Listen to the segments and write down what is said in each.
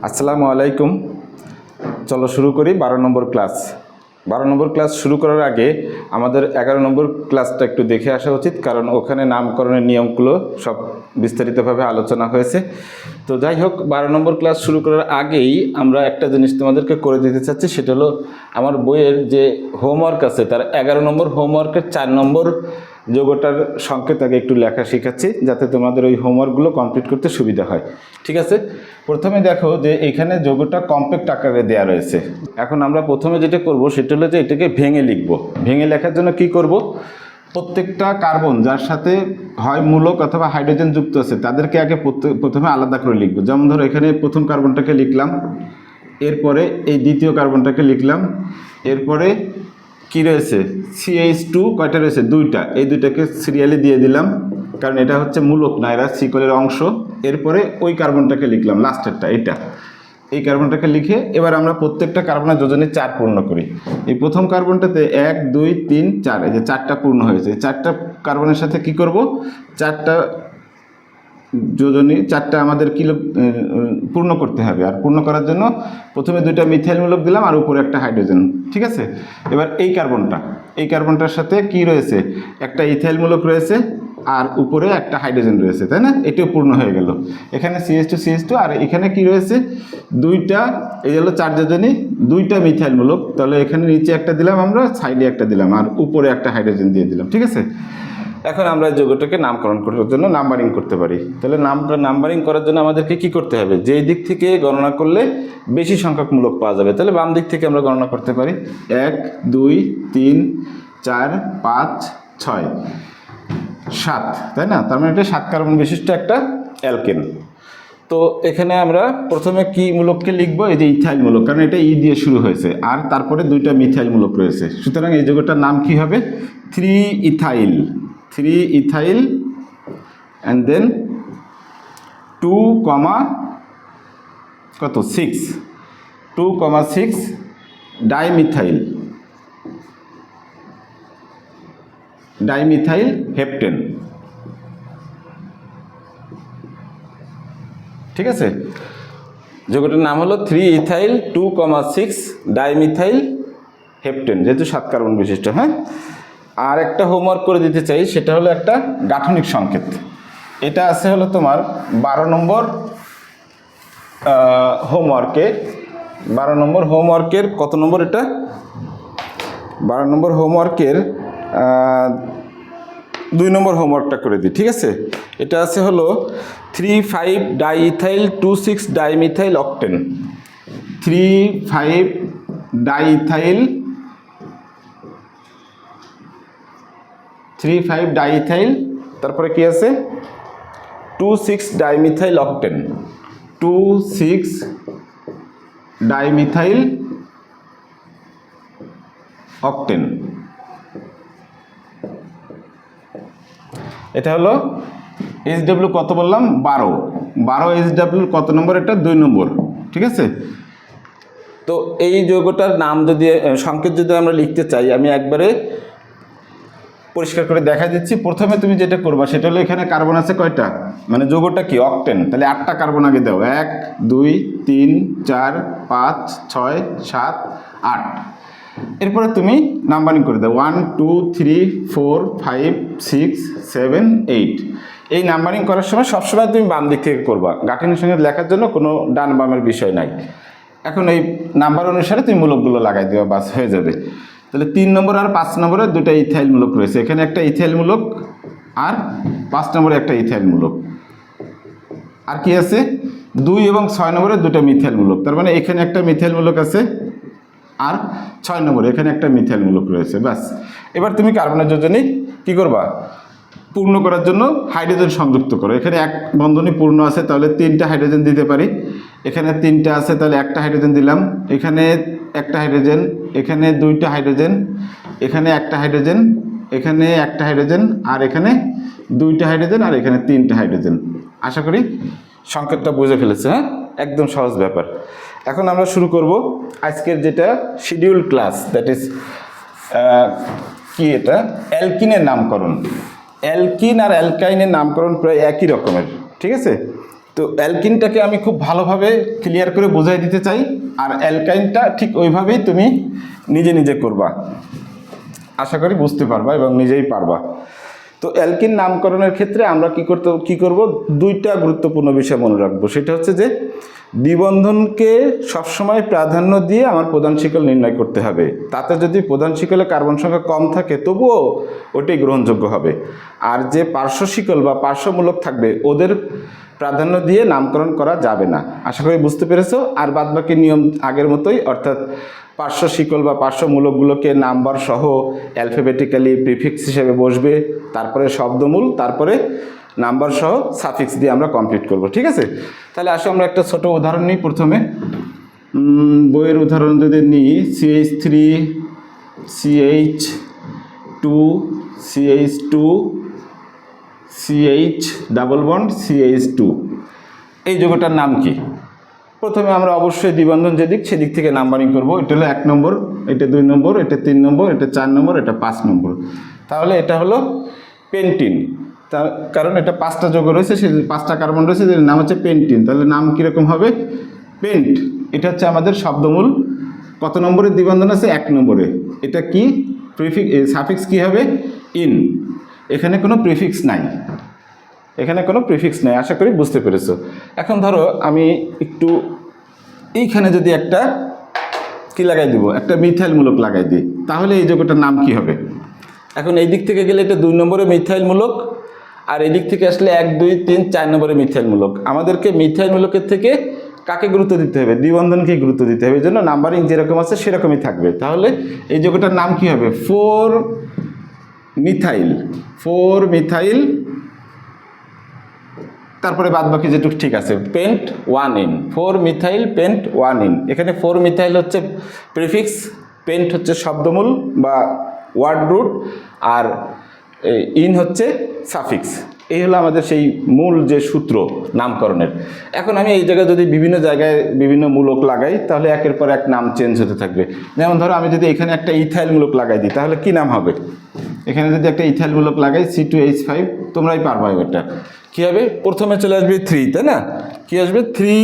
আসসালামু আলাইকুম। চলো শুরু করি 12 নম্বর ক্লাস। 12 নম্বর ক্লাস শুরু করার আগে আমাদের 11 নম্বর ক্লাসটা একটু দেখে আসা উচিত, কারণ ওখানে নামকরণের নিয়মগুলো সব বিস্তারিতভাবে আলোচনা হয়েছে। তো যাই হোক, 12 নম্বর ক্লাস শুরু করার আগেই আমরা একটা জিনিস তোমাদেরকে করে দিতে চাচ্ছি, সেটা হলো আমার বইয়ের যে হোমওয়ার্ক আছে তার 11 নম্বর হোমওয়ার্কের 4 নম্বর যোগটার সংকেত আগে একটু লেখা শেখাচ্ছি, যাতে তোমাদের ওই হোমওয়ার্কগুলো কমপ্লিট করতে সুবিধা হয়। ঠিক আছে, প্রথমে দেখো যে এখানে যোগটা কম্প্যাক্ট আকারে দেওয়া রয়েছে। এখন আমরা প্রথমে যেটা করব সেটা হলো যে এটাকে ভেঙে লিখব। ভেঙে লেখার জন্য কি করব, প্রত্যেকটা কার্বন যার সাথে হয় মূলক অথবা হাইড্রোজেন যুক্ত আছে তাদেরকে আগে প্রথমে আলাদা করে লিখব। যেমন ধরো এখানে প্রথম কার্বনটাকে লিখলাম, এরপরে এই দ্বিতীয় কার্বনটাকে লিখলাম, এরপরে কি রয়েছে CH2 কয়টা রয়েছে, দুইটা, এই দুইটাকে সিরিয়ালি দিয়ে দিলাম, কারণ এটা হচ্ছে মূলক না, এরা সিকলের অংশ। এরপরে ওই কার্বনটাকে লিখলাম, লাস্টেরটা এটা, এই কার্বনটাকে লিখে এবার আমরা প্রত্যেকটা কার্বনের যোজনী 4 পূর্ণ করি। এই প্রথম কার্বনটাতে 1 2 3 4, এই যে 4টা পূর্ণ হয়েছে। 4টা কার্বনের সাথে কি করব, 4টা যোজনী 4টা আমাদের কিলো পূর্ণ করতে হবে। আর পূর্ণ করার জন্য প্রথমে 2টা মিথাইল মূলক দিলাম আর উপরে একটা হাইড্রোজেন। ঠিক আছে, এবার এই কার্বনটার সাথে কি রয়েছে, একটা ইথাইল মূলক রয়েছে আর উপরে একটা হাইড্রোজেন রয়েছে, তাই না? এটিও পূর্ণ হয়ে গেল। এখানে CH2 আর এখানে কি রয়েছে, দুইটা, এই হলো 4 যোজনী, 2টা মিথাইল মূলক। তাহলে এখানে নিচে একটা দিলাম আমরা, সাইডে একটা দিলাম আর উপরে একটা হাইড্রোজেন দিয়ে দিলাম। ঠিক আছে, এখন আমরা যৌগটাকে নামকরণ করার জন্য নাম্বারিং করতে পারি। তাহলে নাম্বারিং করার জন্য আমাদেরকে কি করতে হবে, যেই দিক থেকে গণনা করলে বেশি সংখ্যক মূলক পাওয়া যাবে, তাহলে বাম দিক থেকে আমরা গণনা করতে পারি। 1 2 3 4 5 6 7, তাই না? তার মানে এটা 7 কার্বন বিশিষ্ট একটা অ্যালকেন। তো এখানে আমরা প্রথমে কি মূলককে লিখবো, এই যে ইথাইল মূলক, কারণ এটা ই দিয়ে শুরু হয়েছে, আর তারপরে 2টা মিথাইল মূলক রয়েছে। সুতরাং এই যৌগটার নাম কি হবে, 3 ইথাইল অ্যান্ড দেন 2, কত 6 2,6 ডাইমিথাইল হেপটেন। ঠিক আছে, যৌগটার নাম হলো 3 ইথাইল 2,6 ডাইমিথাইল হেপটেন, যেহেতু 7 কার্বন বিশিষ্ট। হ্যাঁ, আর একটা হোমওয়ার্ক করে দিতে চাই, সেটা হলো একটা গাঠনিক সংকেত। এটা আছে হলো তোমার 12 নম্বর হোমওয়ার্কে। 12 নম্বর হোমওয়ার্কের কত নম্বর এটা, 12 নম্বর হোমওয়ার্কের 2 নম্বর হোমওয়ার্কটা করে দিই। ঠিক আছে, এটা আছে হলো 3,5 ডাইইথাইল 2,6 ডাইমিথাইল অক্টেন। 3,5 ডাইইথাইল, তারপরে কি আছে 2,6 ডাইমিথাইল অক্টেন, 2,6 ডাইমিথাইল অক্টেন। এটা হলো HW কত বললাম, 12 HW কত নম্বর, এটা 2 নম্বর। ঠিক আছে, তো এই যৌগটার নাম যদি সংকেত যদি আমরা লিখতে চাই, আমি একবারে পরিষ্কার করে দেখা দিচ্ছি। প্রথমে তুমি যেটা করবা সেটা হলো, এখানে কার্বন আছে কয়টা, মানে যৌগটা কি অক্টেন, তাহলে 8টা কার্বন আগে দাও, 1 2 3 4 5 6 7 8। এরপরে তুমি নাম্বারিং করে দাও 1 2 3 4 5 6 7 8। এই নাম্বারিং করার সময় সবসময় তুমি বাম দিক থেকে করবা, গাঠনিক সংকেত লেখার জন্য কোনো ডান বামের বিষয় নাই। এখন এই নাম্বার অনুসারে তুমি মূলকগুলো লাগাই দেওয়া, বাস হয়ে যাবে। তাহলে 3 নম্বর আর 5 নম্বরে 2টা ইথাইল মূলক রয়েছে, এখানে একটা ইথাইল মূলক আর 5 নম্বরে একটা ইথাইল মূলক। আর কি আছে, 2 এবং 6 নম্বরে 2টা মিথাইল মূলক, তার মানে এখানে একটা মিথাইল মূলক আছে আর 6 নম্বরে এখানে একটা মিথাইল মূলক রয়েছে। ব্যাস, এবার তুমি কার্বনের যোজনী কি করবা, পূর্ণ করার জন্য হাইড্রোজেন সংযুক্ত করো। এখানে এক বন্ধনী পূর্ণ আছে, তাহলে 3টা হাইড্রোজেন দিতে পারি। এখানে 3টা আছে, তাহলে একটা হাইড্রোজেন দিলাম, এখানে একটা হাইড্রোজেন, এখানে 2টা হাইড্রোজেন, এখানে একটা হাইড্রোজেন, এখানে একটা হাইড্রোজেন, আর এখানে 2টা হাইড্রোজেন, আর এখানে 3টা হাইড্রোজেন। আশা করি সংকেতটা বুঝে ফেলেছে। হ্যাঁ, একদম সহজ ব্যাপার। এখন আমরা শুরু করব আজকের যেটা শিডিউল ক্লাস, দ্যাট ইজ কি, এটা অ্যালকিনের নামকরণ। অ্যালকিন আর অ্যালকাইনের নামকরণ প্রায় একই রকমের। ঠিক আছে, তো অ্যালকিনটাকে আমি খুব ভালোভাবে ক্লিয়ার করে বোঝাই দিতে চাই, আর অ্যালকাইনটা ঠিক ওইভাবেই তুমি নিজে নিজে করবা, আশা করি বুঝতে পারবা এবং নিজেই পারবা। তো অ্যালকিন নামকরণের ক্ষেত্রে আমরা কি করব, দুইটা গুরুত্বপূর্ণ বিষয় মনে রাখবো। সেটা হচ্ছে যে দ্বিবন্ধনকে সবসময় প্রাধান্য দিয়ে আমার প্রধান শিকল নির্ণয় করতে হবে। তাতে যদি প্রধান শিকলে কার্বন সংখ্যা কম থাকে তবুও ওটাই গ্রহণযোগ্য হবে। আর যে পার্শ্ব শিকল বা পার্শ্বমূলক থাকবে ওদের প্রাধান্য দিয়ে নামকরণ করা যাবে না। আশা করি বুঝতে পেরেছো। আর বাদবাকি নিয়ম আগের মতোই, অর্থাৎ পার্শ্ব শিকল বা পার্শ্বমূলকগুলোকে নাম্বার সহ অ্যালফাবেটিক্যালি প্রিফিক্স হিসেবে বসবে, তারপরে শব্দমূল, তারপরে নাম্বার সহ সাফিক্স দিয়ে আমরা কমপ্লিট করব। ঠিক আছে, তাহলে আসো আমরা একটা ছোট উদাহরণ নিই। প্রথমে বইয়ের উদাহরণ যদি নিই, CH3 CH2 CH2 CH double bond CH2, এই যৌগটার নাম কি? প্রথমে আমরা অবশ্যই দ্বিবন্ধন যেদিক সেদিক থেকে নাম্বারিং করব। এটা হলো 1 নম্বর, এটা 2 নম্বর, এটা 3 নম্বর, এটা 4 নম্বর, এটা 5 নম্বর। তাহলে এটা হলো পেন্টিন, তার কারণ এটা 5টা যৌগ রয়েছে, সে 5টা কার্বন রয়েছে, এর নাম হচ্ছে পেন্টিন। তাহলে নাম কীরকম হবে? পেন্ট। এটা হচ্ছে আমাদের শব্দমূল। কত নম্বরের দ্বিবন্ধন আছে? 1 নম্বরে। এটা কি সাফিক্স কি হবে? ইন। এখানে কোনো প্রিফিক্স নাই, এখানে কোনো প্রিফিক্স নেই। আশা করি বুঝতে পেরেছো। এখন ধরো আমি একটু এইখানে যদি একটা কি লাগাই দিব, একটা মিথাইলমূলক লাগাই দিই, তাহলে এই যৌগটার নাম কি হবে? এখন এই দিক থেকে গেলে এটা 2 নম্বরে মিথাইলমূলক, আর এই দিক থেকে আসলে 1 2 3 4 নম্বরে মিথাইলমূলক। আমাদেরকে মিথাইলমূলকের থেকে কাকে গুরুত্ব দিতে হবে? দ্বিবন্ধনকে গুরুত্ব দিতে হবে। এই জন্য নাম্বারিং যেরকম আছে সেরকমই থাকবে। তাহলে এই যৌগটার নাম কি হবে? 4 মিথাইল, তারপরে বাদ বাকি যেটুকু ঠিক আছে, pent 1 ene, 4 methyl pent 1 ene. এখানে 4 মিথাইল হচ্ছে প্রিফিক্স, পেন্ট হচ্ছে শব্দমূল বা ওয়ার্ড রুট, আর ইন হচ্ছে সাফিক্স। এই হলো আমাদের সেই মূল যে সূত্র নামকরণের। এখন আমি এই জায়গায় যদি বিভিন্ন জায়গায় বিভিন্ন মূলক লাগাই, তাহলে একের পর এক নাম চেঞ্জ হতে থাকবে। যেমন ধরো আমি যদি এখানে একটা ইথাইল মূলক লাগাই দিই, তাহলে কি নাম হবে? এখানে যদি একটা ইথাইল মূলক লাগাই C2H5, তোমরাই পারবা এবারটা। কী হবে? প্রথমে চলে আসবে 3, তাই না? কী আসবে? 3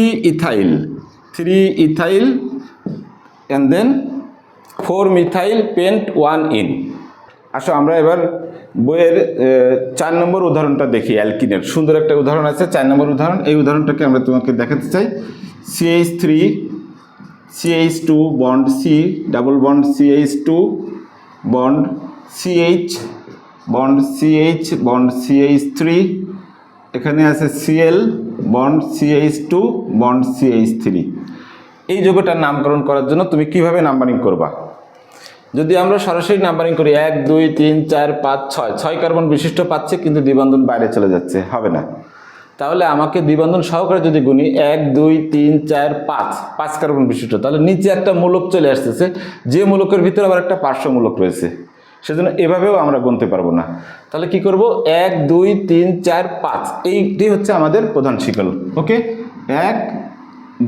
ethyl and then 4 methyl pent 1 ene. আসো আমরা এবার বইয়ের 4 নম্বর উদাহরণটা দেখি। অ্যালকিনের সুন্দর একটা উদাহরণ আছে, 4 নম্বর উদাহরণ। এই উদাহরণটাকে আমরা তোমাকে দেখাতে চাই। CH3 CH2 bond C double bond CH2 bond CH bond CH bond CH3, এখানে আছে Cl bond CH2 bond CH3। এই যৌগটার নামকরণ করার জন্য তুমি কিভাবে নাম্বারিং করবা? যদি আমরা সরাসরি নাম্বারিং করি 1 2 3 4 5 6 কার্বন বিশিষ্ট পাচ্ছে, কিন্তু দ্বিবন্ধন বাইরে চলে যাচ্ছে, হবে না। তাহলে আমাকে দ্বিবন্ধন সহকারে যদি গুনি 1 2 3 4 5 কার্বন বিশিষ্ট, তাহলে নিচে একটা মূলক চলে আসতেছে, যে মূলকের ভিতরে আবার একটা পার্শ্বমূলক রয়েছে। সেজন্য এভাবেও আমরা গুনতে পারবো না। তাহলে কি করব? 1 2 3 4 5, এইটি হচ্ছে আমাদের প্রধান শিকল। ওকে, 1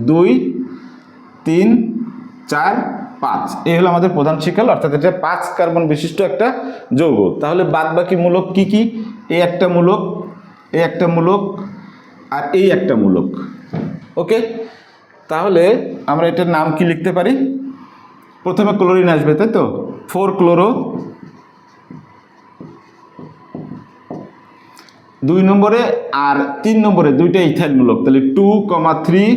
2 3 4 5, এই হলো আমাদের প্রধান শিকল, অর্থাৎ এটা 5 কার্বন বিশিষ্ট একটা যৌগ। তাহলে বাদ বাকি মূলক কি কি? এই একটা মূলক, এই একটা মূলক, আর এই একটা মূলক। ওকে, তাহলে আমরা এটার নাম কি লিখতে পারি? প্রথমে ক্লোরিন আসবে, তাই তো? 4 ক্লোরো, 2 নম্বরে আর 3 নম্বরে দুইটা ইথাইল মূলক, তাহলে 2, 3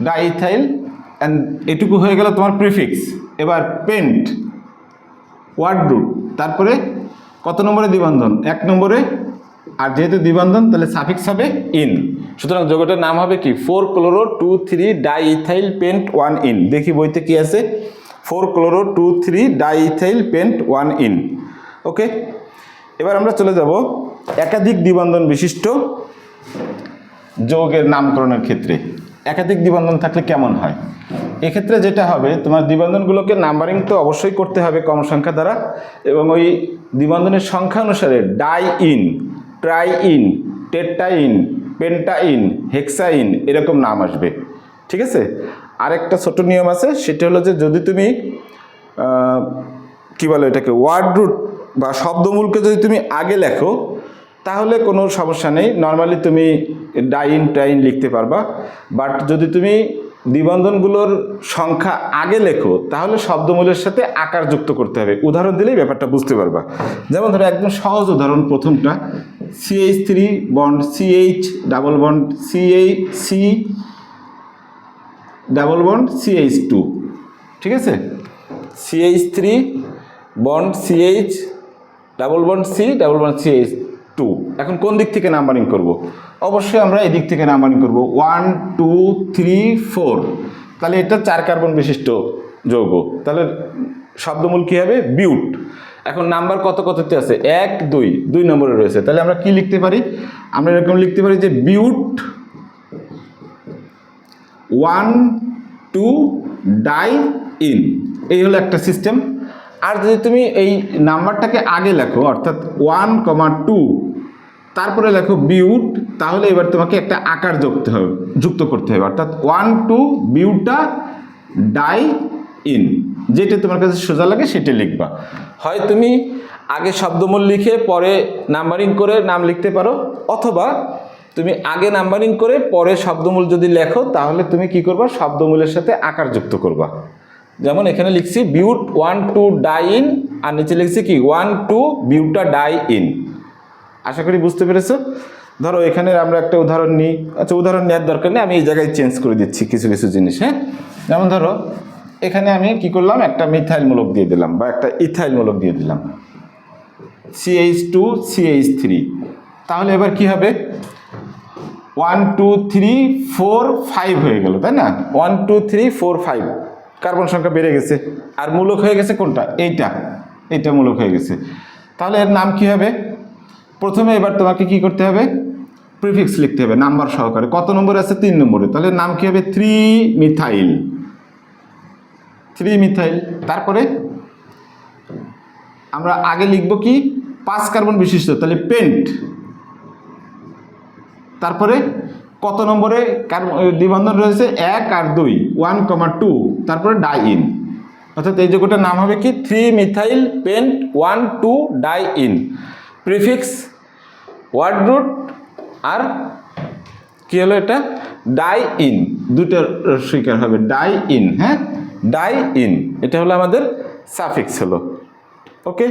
ডাইইথাইল, অ্যান্ড এটুকু হয়ে গেল তোমার প্রিফিক্স। এবার পেন্ট ওয়ার্ড রুট, তারপরে কত নম্বরে দ্বিবন্ধন? 1 নম্বরে, আর যেহেতু দ্বিবন্ধন তাহলে সাফিক্স হবে ইন। সুতরাং যৌগটার নাম হবে কি? 4 ক্লোরো 2 3 ডাইইথাইল পেন্ট 1 ইন। দেখি বইতে কি আছে? 4 ক্লোরো 2 3 ডাইইথাইল পেন্ট 1 ইন। ওকে, এবার আমরা চলে যাব একাধিক দ্বিবন্ধন বিশিষ্ট যৌগের নামকরণের ক্ষেত্রে। একাধিক দ্বিবন্ধন থাকলে কেমন হয়? এক্ষেত্রে যেটা হবে, তোমার দ্বিবন্ধনগুলোকে নাম্বারিং তো অবশ্যই করতে হবে কম সংখ্যা দ্বারা, এবং ওই দ্বিবন্ধনের সংখ্যা অনুসারে die in, try in, টেট্রাইন, pentyne, হেক্সাইন এরকম নাম আসবে। ঠিক আছে? আরেকটা ছোট নিয়ম আছে, সেটা হলো যে যদি তুমি কি বলে এটাকে, ওয়ার্ড রুট বা শব্দমূলকে যদি তুমি আগে লেখো, তাহলে কোনো সমস্যা নেই, নর্মালি তুমি ডাইন টাইন লিখতে পারবা। বাট যদি তুমি দ্বিবন্ধনগুলোর সংখ্যা আগে লেখো তাহলে শব্দমূলের সাথে আকার যুক্ত করতে হবে। উদাহরণ দিলেই ব্যাপারটা বুঝতে পারবা। যেমন ধরো একদম সহজ উদাহরণ, প্রথমটা CH3 bond CH double bond C double bond CH2, ঠিক আছে? CH3 bond CH double bond C double bond CH2। এখন কোন দিক থেকে নাম্বারিং করব? অবশ্যই আমরা এই দিক থেকে নাম্বারিং করব, 1 2 3 4। তাহলে এটা 4 কার্বন বিশিষ্ট যৌগ, তাহলে শব্দমূল কী হবে? বিউট। এখন নাম্বার কত কততে আছে? 1 2 2 নম্বরে রয়েছে। তাহলে আমরা কি লিখতে পারি? আমরা এরকম লিখতে পারি যে বিউট 1 2 ডাই ইন। এই হলো একটা সিস্টেম। আর যদি তুমি এই নাম্বারটাকে আগে লেখো, অর্থাৎ 1 2 তারপরে লেখো বিউট, তাহলে এবার তোমাকে একটা আকার যুক্ত করতে হবে, অর্থাৎ 1 2 বিউটা ডাই ইন। যেটা তোমার কাছে সোজা লাগে সেটা লিখবা। হয় তুমি আগে শব্দমূল লিখে পরে নাম্বারিং করে নাম লিখতে পারো, অথবা তুমি আগে নাম্বারিং করে পরে শব্দমূল যদি লেখো তাহলে তুমি কি করবা? শব্দমূলের সাথে আকার যুক্ত করবা। যেমন এখানে লিখছি বিউট 1 2 ডাই ইন, আর নিচে লিখছি কি 1 2 বিউটা ডাই ইন। আশা করি বুঝতে পেরেছো। ধরো এখানে আমরা একটা উদাহরণ নিই। আচ্ছা, উদাহরণ নেওয়ার দরকার নেই, আমি এই জায়গায় চেঞ্জ করে দিচ্ছি কিছু কিছু জিনিস। হ্যাঁ, যেমন ধরো এখানে আমি কি করলাম? একটা মিথাইল মূলক দিয়ে দিলাম বা একটা ইথাইল মূলক দিয়ে দিলাম, CH2 CH3। তাহলে এবার কি হবে? 1 2 3 4 5 হয়ে গেল, তাই না? 1 2 3 4 5 কার্বন সংখ্যা বেড়ে গেছে। আর মূলক হয়ে গেছে কোনটা? এইটা মূলক হয়ে গেছে। তাহলে এর নাম কি হবে? প্রথমে এবার তোমাকে কি করতে হবে? প্রিফিক্স লিখতে হবে নাম্বার সহকারে। কত নম্বরে আছে? 3 নম্বরে। তাহলে নাম কি হবে? 3 মিথাইল। তারপরে আমরা আগে লিখব কি? 5 কার্বন বিশিষ্ট, তাহলে পেন্ট। তারপরে কত নম্বরে দ্বিবন্ধন রয়েছে? 1 আর 2, 1 2, তারপরে ডাই ইন। অর্থাৎ এই যৌগটার নাম হবে কি? 3 methyl pent 1 2 die in. Prefix word root আর কি হলো? এটা ডাই ইন, দুটো স্বীকার হবে, ডাই ইন। হ্যাঁ, ডাই ইন, এটা হলো আমাদের সাফিক্স হলো। ওকে,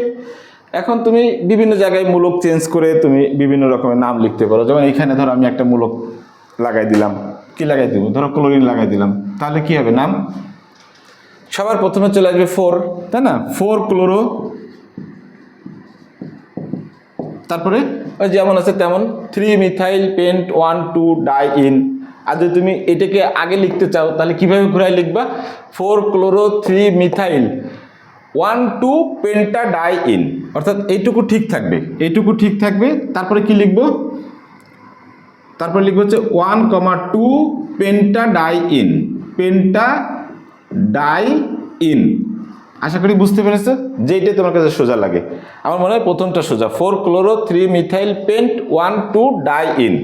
এখন তুমি বিভিন্ন জায়গায় মূলক চেঞ্জ করে তুমি বিভিন্ন রকমের নাম লিখতে পারো। যেমন এখানে ধরো আমি একটা মূলক লাগাই দিলাম, কি লাগাই দিব? ধরো ক্লোরিন লাগাই দিলাম, তাহলে কি হবে নাম? সবার প্রথমে চলে আসবে 4, তাই না? 4 ক্লোরো, তারপরে ওই যেমন আছে তেমন 3 মিথাইল পেন্ট 1 2 ডাই ইন। আর যদি তুমি এটাকে আগে লিখতে চাও তাহলে কিভাবে ঘুরাই লিখবা? 4 chloro 3 methyl 1 2 penta di ene. অর্থাৎ এইটুকু ঠিক থাকবে। তারপরে কি লিখবো? তারপরে লিখবো হচ্ছে 1 2 পেন্টা ডাই ইন। আশা করি বুঝতে পেরেছো যে এইটাই তোমার কাছে সোজা লাগে। আমার মনে হয় প্রথমটা সোজা, 4 chloro 3 methyl pent 1 2 die ene.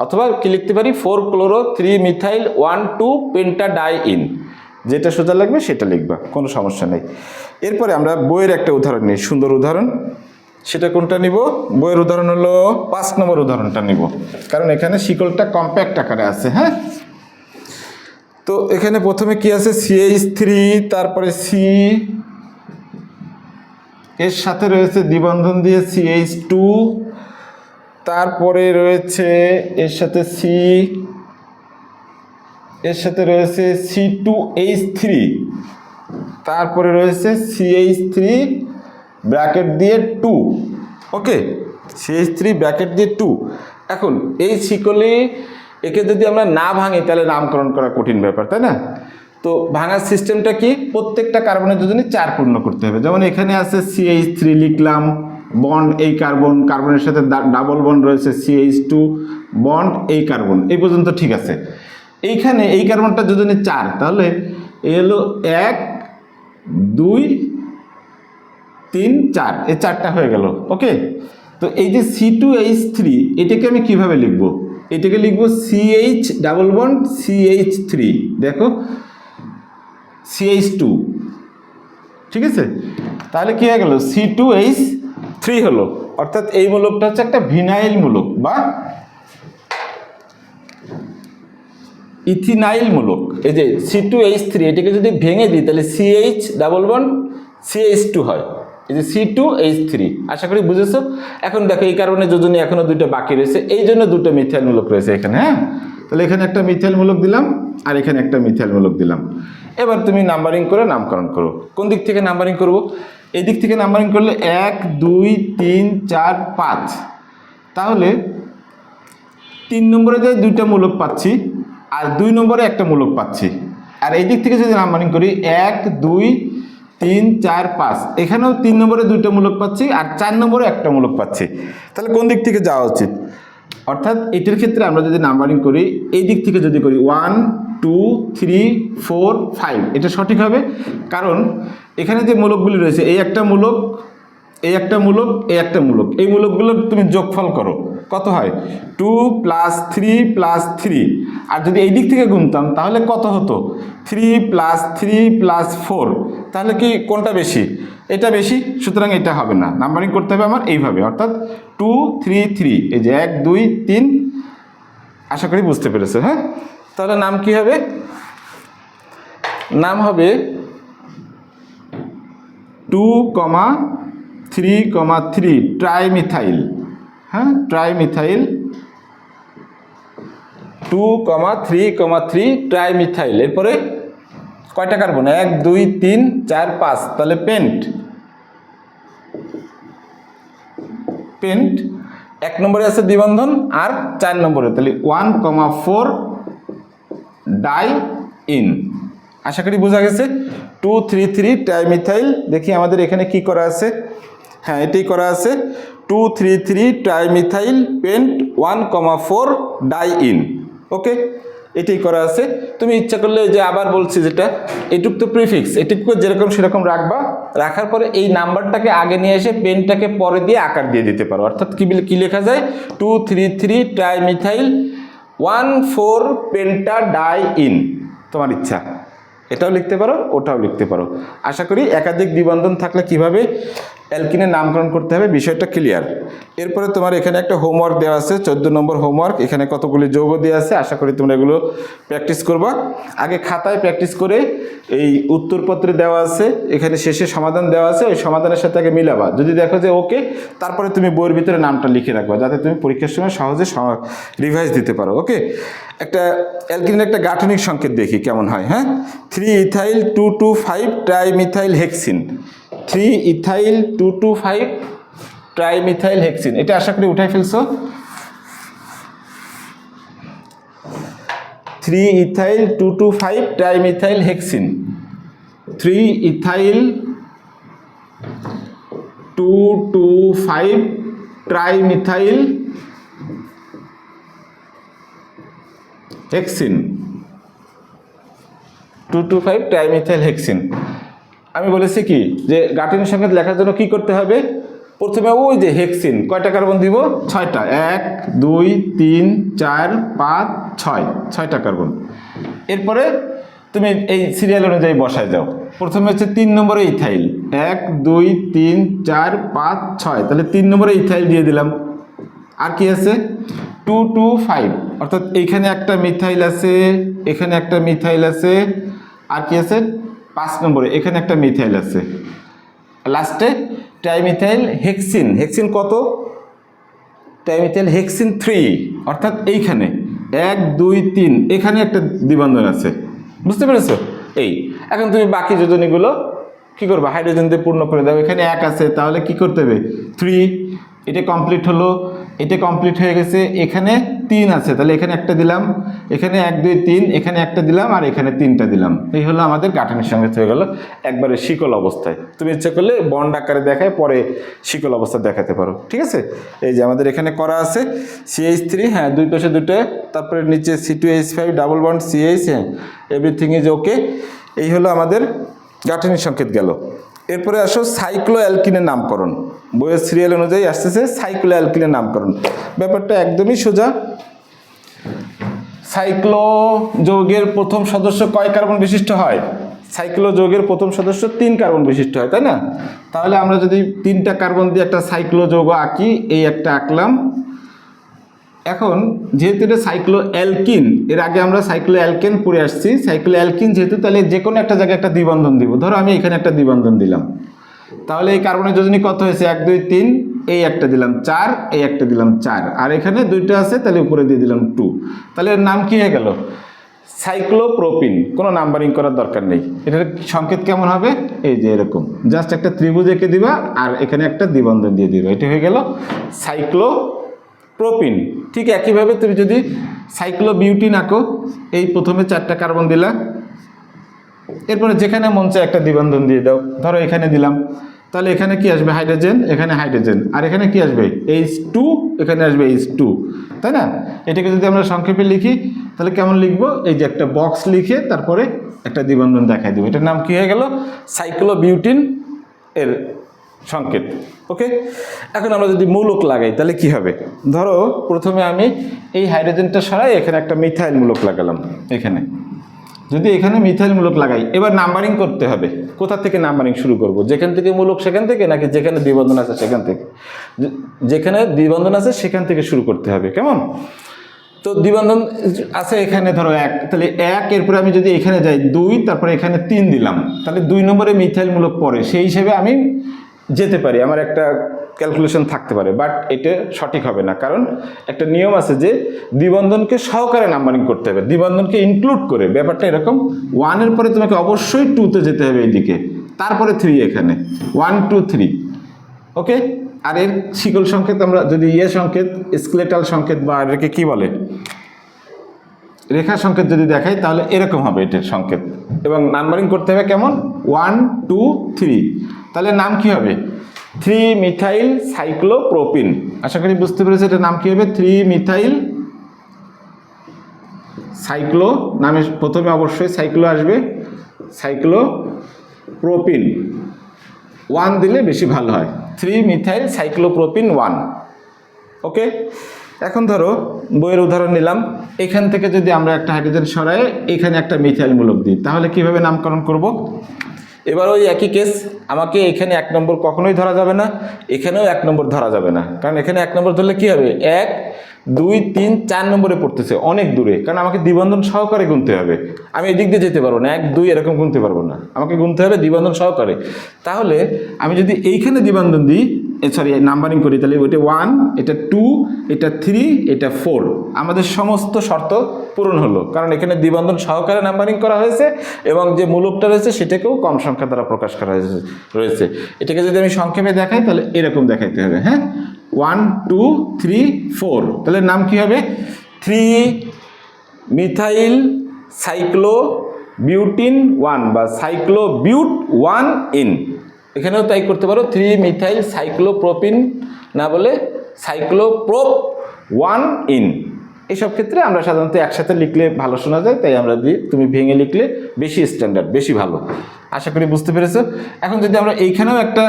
অথবা কি লিখতে পারি? 4 chloro 3 methyl 1 2 penta di ene. যেটা সোজা লাগবে সেটা লিখবা, কোনো সমস্যা নেই। এরপরে আমরা বইয়ের একটা উদাহরণ নিই, সুন্দর উদাহরণ। সেটা কোনটা নিব? বইয়ের উদাহরণ হলো 5 নম্বর উদাহরণটা নিব, কারণ এখানে শিকলটা কম্প্যাক্ট আকারে আছে। হ্যাঁ, তো এখানে প্রথমে কি আছে? CH3, তারপরে C, এর সাথে রয়েছে দ্বিবন্ধন দিয়ে CH2, তারপরে রয়েছে এর সাথে C, এর সাথে রয়েছে C2H3, তারপরে রয়েছে CH3 ব্র্যাকেট দিয়ে 2। ওকে, CH3 ব্র্যাকেট দিয়ে 2। এখন এই শিকলি একে যদি আমরা না ভাঙি তাহলে নামকরণ করা কঠিন ব্যাপার, তাই না? তো ভাঙার সিস্টেমটা কি? প্রত্যেকটা কার্বনের যোজনে 4 পূর্ণ করতে হবে। যেমন এখানে আছে CH3 লিখলাম, বন্ড এই কার্বনের সাথে ডাবল বন্ড রয়েছে CH2 বন্ড এই কার্বন, এই পর্যন্ত ঠিক আছে। এইখানে এই কার্বনটা যোজনে 4, তাহলে এই হলো 1 2 3 4, এই 4টা হয়ে গেল। ওকে, তো এই যে C2H3 এটাকে আমি কিভাবে লিখব? এটাকে লিখব CH ডাবল বন্ড CH3, দেখো CH2, ঠিক আছে? তাহলে কি হয়ে গেল? C2H3 হলো। অর্থাৎ এই মূলকটা হচ্ছে একটা ভিনাইল মূলক বা ইথিনাইল মূলক। এই যে C2H3 এটাকে যদি ভেঙে দিই তাহলে CH ডাবল বন্ড CH2 হয়। এই যে C2H3, আশা করি বুঝেছো। এখন দেখো এই কারণে যোজনী এখনো দুটো বাকি রয়েছে, এই জন্য দুটো মিথাইল মূলক রয়েছে এখানে। হ্যাঁ, তাহলে এখানে একটা মিথাইল মূলক দিলাম আর এখানে একটা মিথাইল মূলক দিলাম। এবার তুমি নাম্বারিং করে নামকরণ করো। কোন দিক থেকে নাম্বারিং করব? এই দিক থেকে নাম্বারিং করলে 1 2 3 4 5, তাহলে 3 নম্বরে যে দুইটা মূলক পাচ্ছি আর 2 নম্বরে একটা মূলক পাচ্ছি। আর এই দিক থেকে যদি নাম্বারিং করি 1 2 3 4 5, এখানেও 3 নম্বরে দুইটা মূলক পাচ্ছি আর 4 নম্বরে একটা মূলক পাচ্ছি। তাহলে কোন দিক থেকে যাওয়া উচিত? অর্থাৎ এটির ক্ষেত্রে আমরা যদি নাম্বারিং করি এই দিক থেকে যদি করি 1 2 3 4 5, এটা সঠিক হবে। কারণ এখানে যে মূলকগুলি রয়েছে, এই একটা মূলক, এই একটা মূলক, এই একটা মূলক, এই মূলকগুলোর তুমি যোগফল করো, কত হয়? 2 + 3 + 3। আর যদি এই দিক থেকে গুনতাম তাহলে কত হতো? 3 + 3 + 4। তাহলে কি কোনটা বেশি? এটা বেশি, সুতরাং এটা হবে না। নাম্বারিং করতে হবে আমার এইভাবে, অর্থাৎ 2 3 3, এই যে 1 2 3। আশা করি বুঝতে পেরেছো। হ্যাঁ, তাহলে নাম কি হবে? নাম হবে 2, 3, 3 ট্রাইমিথাইল। হ্যাঁ, ট্রাইমিথাইল 2, 3, 3 ট্রাইমিথাইল। এরপরে কয়টা কার্বন? 1 2 3 4 5, তাহলে পেন্ট। পেন্ট 1 নম্বরে আছে দ্বিবন্ধন আর 4 নম্বরে, তাহলে 1, 4 ডাই ইন। আশা করি বোঝা গেছে। 2 3 3 ট্রাইমিথাইল। দেখি আমাদের এখানে কি করা আছে। হ্যাঁ, এটাই করা আছে, 2 3 3 ট্রাইমিথাইল পেন্ট 1, 4 ডাই ইন। ওকে, এটাই করা আছে। তুমি ইচ্ছা করলে যে আবার বলছি যেটা, এটুক তো প্রিফিক্স, এটুকু যেরকম সেরকম রাখবা। রাখার পরে এই নাম্বারটাকে আগে নিয়ে এসে পেনটাকে পরে দিয়ে আকার দিয়ে দিতে পারো। অর্থাৎ কি লেখা যায়? 2 3 3 ট্রাইমিথাইল 1 4 পেন্টা ডাই ইন। তোমার ইচ্ছা, এটাও লিখতে পারো, ওটাও লিখতে পারো। আশা করি একাধিক দ্বিবন্ধন থাকলে কিভাবে অ্যালকিনের নামকরণ করতে হবে বিষয়টা ক্লিয়ার। এরপরে তোমার এখানে একটা হোমওয়ার্ক দেওয়া আছে, 14 নম্বর হোমওয়ার্ক। এখানে কতগুলি যৌগ দেওয়া আছে, আশা করি তোমরা এগুলো প্র্যাকটিস করবা। আগে খাতায় প্র্যাকটিস করে এই উত্তরপত্রে দেওয়া আছে, এখানে শেষে সমাধান দেওয়া আছে, ওই সমাধানের সাথে আগে মিলাবা। যদি দেখো যে ওকে, তারপরে তুমি বইয়ের ভিতরে নামটা লিখে রাখবা, যাতে তুমি পরীক্ষার সময় সহজে রিভাইজ দিতে পারো। ওকে, একটা অ্যালকিনের একটা গাঠনিক সংকেত দেখি কেমন হয়। হ্যাঁ, 3 ethyl 2 2 5 trimethyl hexene. 3 ethyl 2 2 5 trimethyl hexene. এটা আশা করি উঠাই ফেলছো। 3 ethyl 2 2 5 trimethyl hexene. 3 ethyl 2 2 5 trimethyl hexene. 2 2 5 trimethyl hexene. আমি বলেছি কি যে গাঠনিক সংকেত লেখার জন্য কি করতে হবে? প্রথমে ওই যে হেক্সিন কয়টা কার্বন দিব? 6টা। 1 2 3 4 5 6, 6টা কার্বন। এরপরে তুমি এই সিরিয়াল অনুযায়ী বসায় যাও। প্রথমে হচ্ছে 3 নম্বরে ইথাইল, 1 2 3 4 5 6, তাহলে 3 নম্বরে ইথাইল দিয়ে দিলাম। আর কি আছে? 2 2 5, অর্থাৎ এইখানে একটা মিথাইল আছে, এখানে একটা মিথাইল আছে, আর কি আছে? 5 নম্বরে এখানে একটা মিথাইল আছে। লাস্টে ট্রাইমিথাইল হেক্সিন। হেক্সিন কত? ট্রাইমিথাইল হেক্সিন 3, অর্থাৎ এইখানে 1 2 3 এখানে একটা দ্বিবন্ধন আছে। বুঝতে পেরেছো? এই এখন তুমি বাকি যোজনীগুলো কি করবা? হাইড্রোজেন দিয়ে পূর্ণ করে দাও। এখানে 1 আছে, তাহলে কি করতে হবে? 3, এটা কমপ্লিট হলো, এটা কমপ্লিট হয়ে গেছে। এখানে 3 আছে, তাহলে এখানে একটা দিলাম, এখানে 1 2 3, এখানে একটা দিলাম, আর এখানে 3টা দিলাম। এই হলো আমাদের গাঠনিক সংকেত হয়ে গেল একবারে শিকল অবস্থায়। তুমি ইচ্ছা করলে বন্ড আকারে দেখায় পরে শিকল অবস্থা দেখাতে পারো। ঠিক আছে, এই যে আমাদের এখানে করা আছে CH3, হ্যাঁ, দুই পাশে দুটো, তারপরে নিচে C2H5 ডাবল বন্ড CH, হ্যাঁ, এভরিথিং ইজ ওকে। এই হলো আমাদের গাঠনিক সংকেত গেল। এরপরে আসো সাইক্লো অ্যালকিনের নামকরণ। বইয়ের সিরিয়াল অনুযায়ী আসতেছে সাইক্লো অ্যালকিনের নামকরণ। ব্যাপারটা একদমই সোজা। সাইক্লো যৌগের প্রথম সদস্য কয় কার্বন বিশিষ্ট হয়? সাইক্লো যৌগের প্রথম সদস্য 3 কার্বন বিশিষ্ট হয়, তাই না? তাহলে আমরা যদি 3টা কার্বন দিয়ে একটা সাইক্লো যৌগ আঁকি, এই একটা আঁকলাম। এখন যেহেতু এটা সাইক্লো অ্যালকিন, এর আগে আমরা সাইক্লো অ্যালকেন পড়ে আসছি, সাইক্লো অ্যালকিন যেহেতু, তাহলে যে কোনো একটা জায়গায় একটা দ্বিবন্ধন দিব। ধরো আমি এখানে একটা দ্বিবন্ধন দিলাম, তাহলে এই কার্বনের যোজনী কত হয়েছে? 1 2 3, এই একটা দিলাম 4, এই একটা দিলাম 4, আর এখানে 2টা আছে, তাহলে উপরে দিয়ে দিলাম 2। তাহলে এর নাম কি হয়ে গেল? সাইক্লোপ্রোপিন। কোনো নাম্বারিং করার দরকার নেই। এটার সংকেত কেমন হবে? এই যে এরকম, জাস্ট একটা ত্রিভুজ এঁকে দিবা আর এখানে একটা দ্বিবন্ধন দিয়ে দিবা, এটা হয়ে গেল সাইক্লোপ্রোপিন। ঠিক একইভাবে তুমি যদি সাইক্লোবিউটিন আঁকো, এই প্রথমে 4টা কার্বন দিলা, এরপরে যেখানে মন চায় একটা দ্বিবন্ধন দিয়ে দাও। ধরো এখানে দিলাম, তাহলে এখানে কি আসবে? হাইড্রোজেন, এখানে হাইড্রোজেন, আর এখানে কি আসবে? H2, এখানে আসবে H2, তাই না? এটাকে যদি আমরা সংক্ষেপে লিখি তাহলে কেমন লিখবো? এই যে একটা বক্স লিখে তারপরে একটা দ্বিবন্ধন দেখাই দেবো। এটার নাম কি হয়ে গেল? সাইক্লোবিউটিন এর সংকেত। ওকে, এখন আমরা যদি মূলক লাগাই তাহলে কি হবে? ধরো প্রথমে আমি এই হাইড্রোজেনটা সরাই, এখানে একটা মিথাইল মূলক লাগালাম। এখানে যদি এখানে মিথাইল মূলক লাগাই, এবার নাম্বারিং করতে হবে। কোথা থেকে নাম্বারিং শুরু করব? যেখান থেকে মূলক সেখান থেকে, নাকি যেখানে দ্বিবন্ধন আছে সেখান থেকে? যেখানে দ্বিবন্ধন আছে সেখান থেকে শুরু করতে হবে, কেমন? তো দ্বিবন্ধন আছে এখানে ধরো 1, তাহলে 1, এরপরে আমি যদি এখানে যাই 2, তারপরে এখানে 3 দিলাম, তাহলে 2 নম্বরে মিথাইল মূলক পড়ে, সেই হিসেবে আমি যেতে পারি, আমার একটা ক্যালকুলেশন থাকতে পারে। বাট এটা সঠিক হবে না, কারণ একটা নিয়ম আছে যে দ্বিবন্ধনকে সহকারে নাম্বারিং করতে হবে, দ্বিবন্ধনকে ইনক্লুড করে। ব্যাপারটা এরকম, 1 এর পরে তোমাকে অবশ্যই 2-তে যেতে হবে এইদিকে, তারপরে 3 এখানে, 1 2 3। ওকে, আর এর শিকল সংকেত আমরা যদি সংকেত, স্কেলেটাল সংকেত, বা এটাকে কি বলে, রেখা সংকেত যদি দেখাই, তাহলে এরকম হবে এটার সংকেত। এবং নাম্বারিং করতে হবে কেমন? 1 2 3। তাহলে নাম কি হবে? 3 মিথাইল সাইক্লোপ্রোপিন। আশা করি বুঝতে পেরেছি এটার নাম কি হবে? 3 মিথাইল সাইক্লো, নামে প্রথমে অবশ্যই সাইক্লো আসবে, সাইক্লোপ্রোপিন 1 দিলে বেশি ভালো হয়। 3 মিথাইল সাইক্লোপ্রোপিন 1। ওকে, এখন ধরো বইয়ের উদাহরণ নিলাম, এখান থেকে যদি আমরা একটা হাইড্রোজেন সরাই এখানে একটা মিথাইল মূলক দিই, তাহলে কিভাবে নামকরণ করব? এবার ওই একই কেস, আমাকে এখানে 1 নম্বর কখনোই ধরা যাবে না, এখানেও 1 নম্বর ধরা যাবে না, কারণ এখানে 1 নম্বর ধরলে কি হবে? 1 2 3 4 নম্বরে পড়তেছে, অনেক দূরে, কারণ আমাকে দ্বিবন্ধন সহকারে গুনতে হবে। আমি এদিক দিয়ে যেতে পারবো না, 1 2 এরকম গুনতে পারবো না, আমাকে গুনতে হবে দ্বিবন্ধন সহকারে। তাহলে আমি যদি এইখানে দ্বিবন্ধন দিই, সরি নাম্বারিং করি, তাহলে ওইটা 1, এটা 2, এটা 3, এটা 4, আমাদের সমস্ত শর্ত পূরণ হলো, কারণ এখানে দ্বিবন্ধন সহকারে নাম্বারিং করা হয়েছে এবং যে মূলকটা রয়েছে সেটাকেও কম সংখ্যা দ্বারা প্রকাশ করা রয়েছে। এটাকে যদি আমি সংক্ষেপে দেখাই তাহলে এরকম দেখাইতে হবে, হ্যাঁ, 1 2 3 4। তাহলে নাম কি হবে? 3 মিথাইল সাইক্লোবিউটিন 1 বা সাইক্লোবিউট 1 ইন। এখানেও তাই করতে পারো, 3 মিথাইল সাইক্লোপ্রোপিন না বলে সাইক্লোপ্রোপ 1 ইন। এইসব ক্ষেত্রে আমরা সাধারণত একসাথে লিখলে ভালো শোনা যায়, তাই আমরা দিই, তুমি ভেঙে লিখলে বেশি স্ট্যান্ডার্ড, বেশি ভালো। আশা করি বুঝতে পেরেছো। এখন যদি আমরা এইখানেও একটা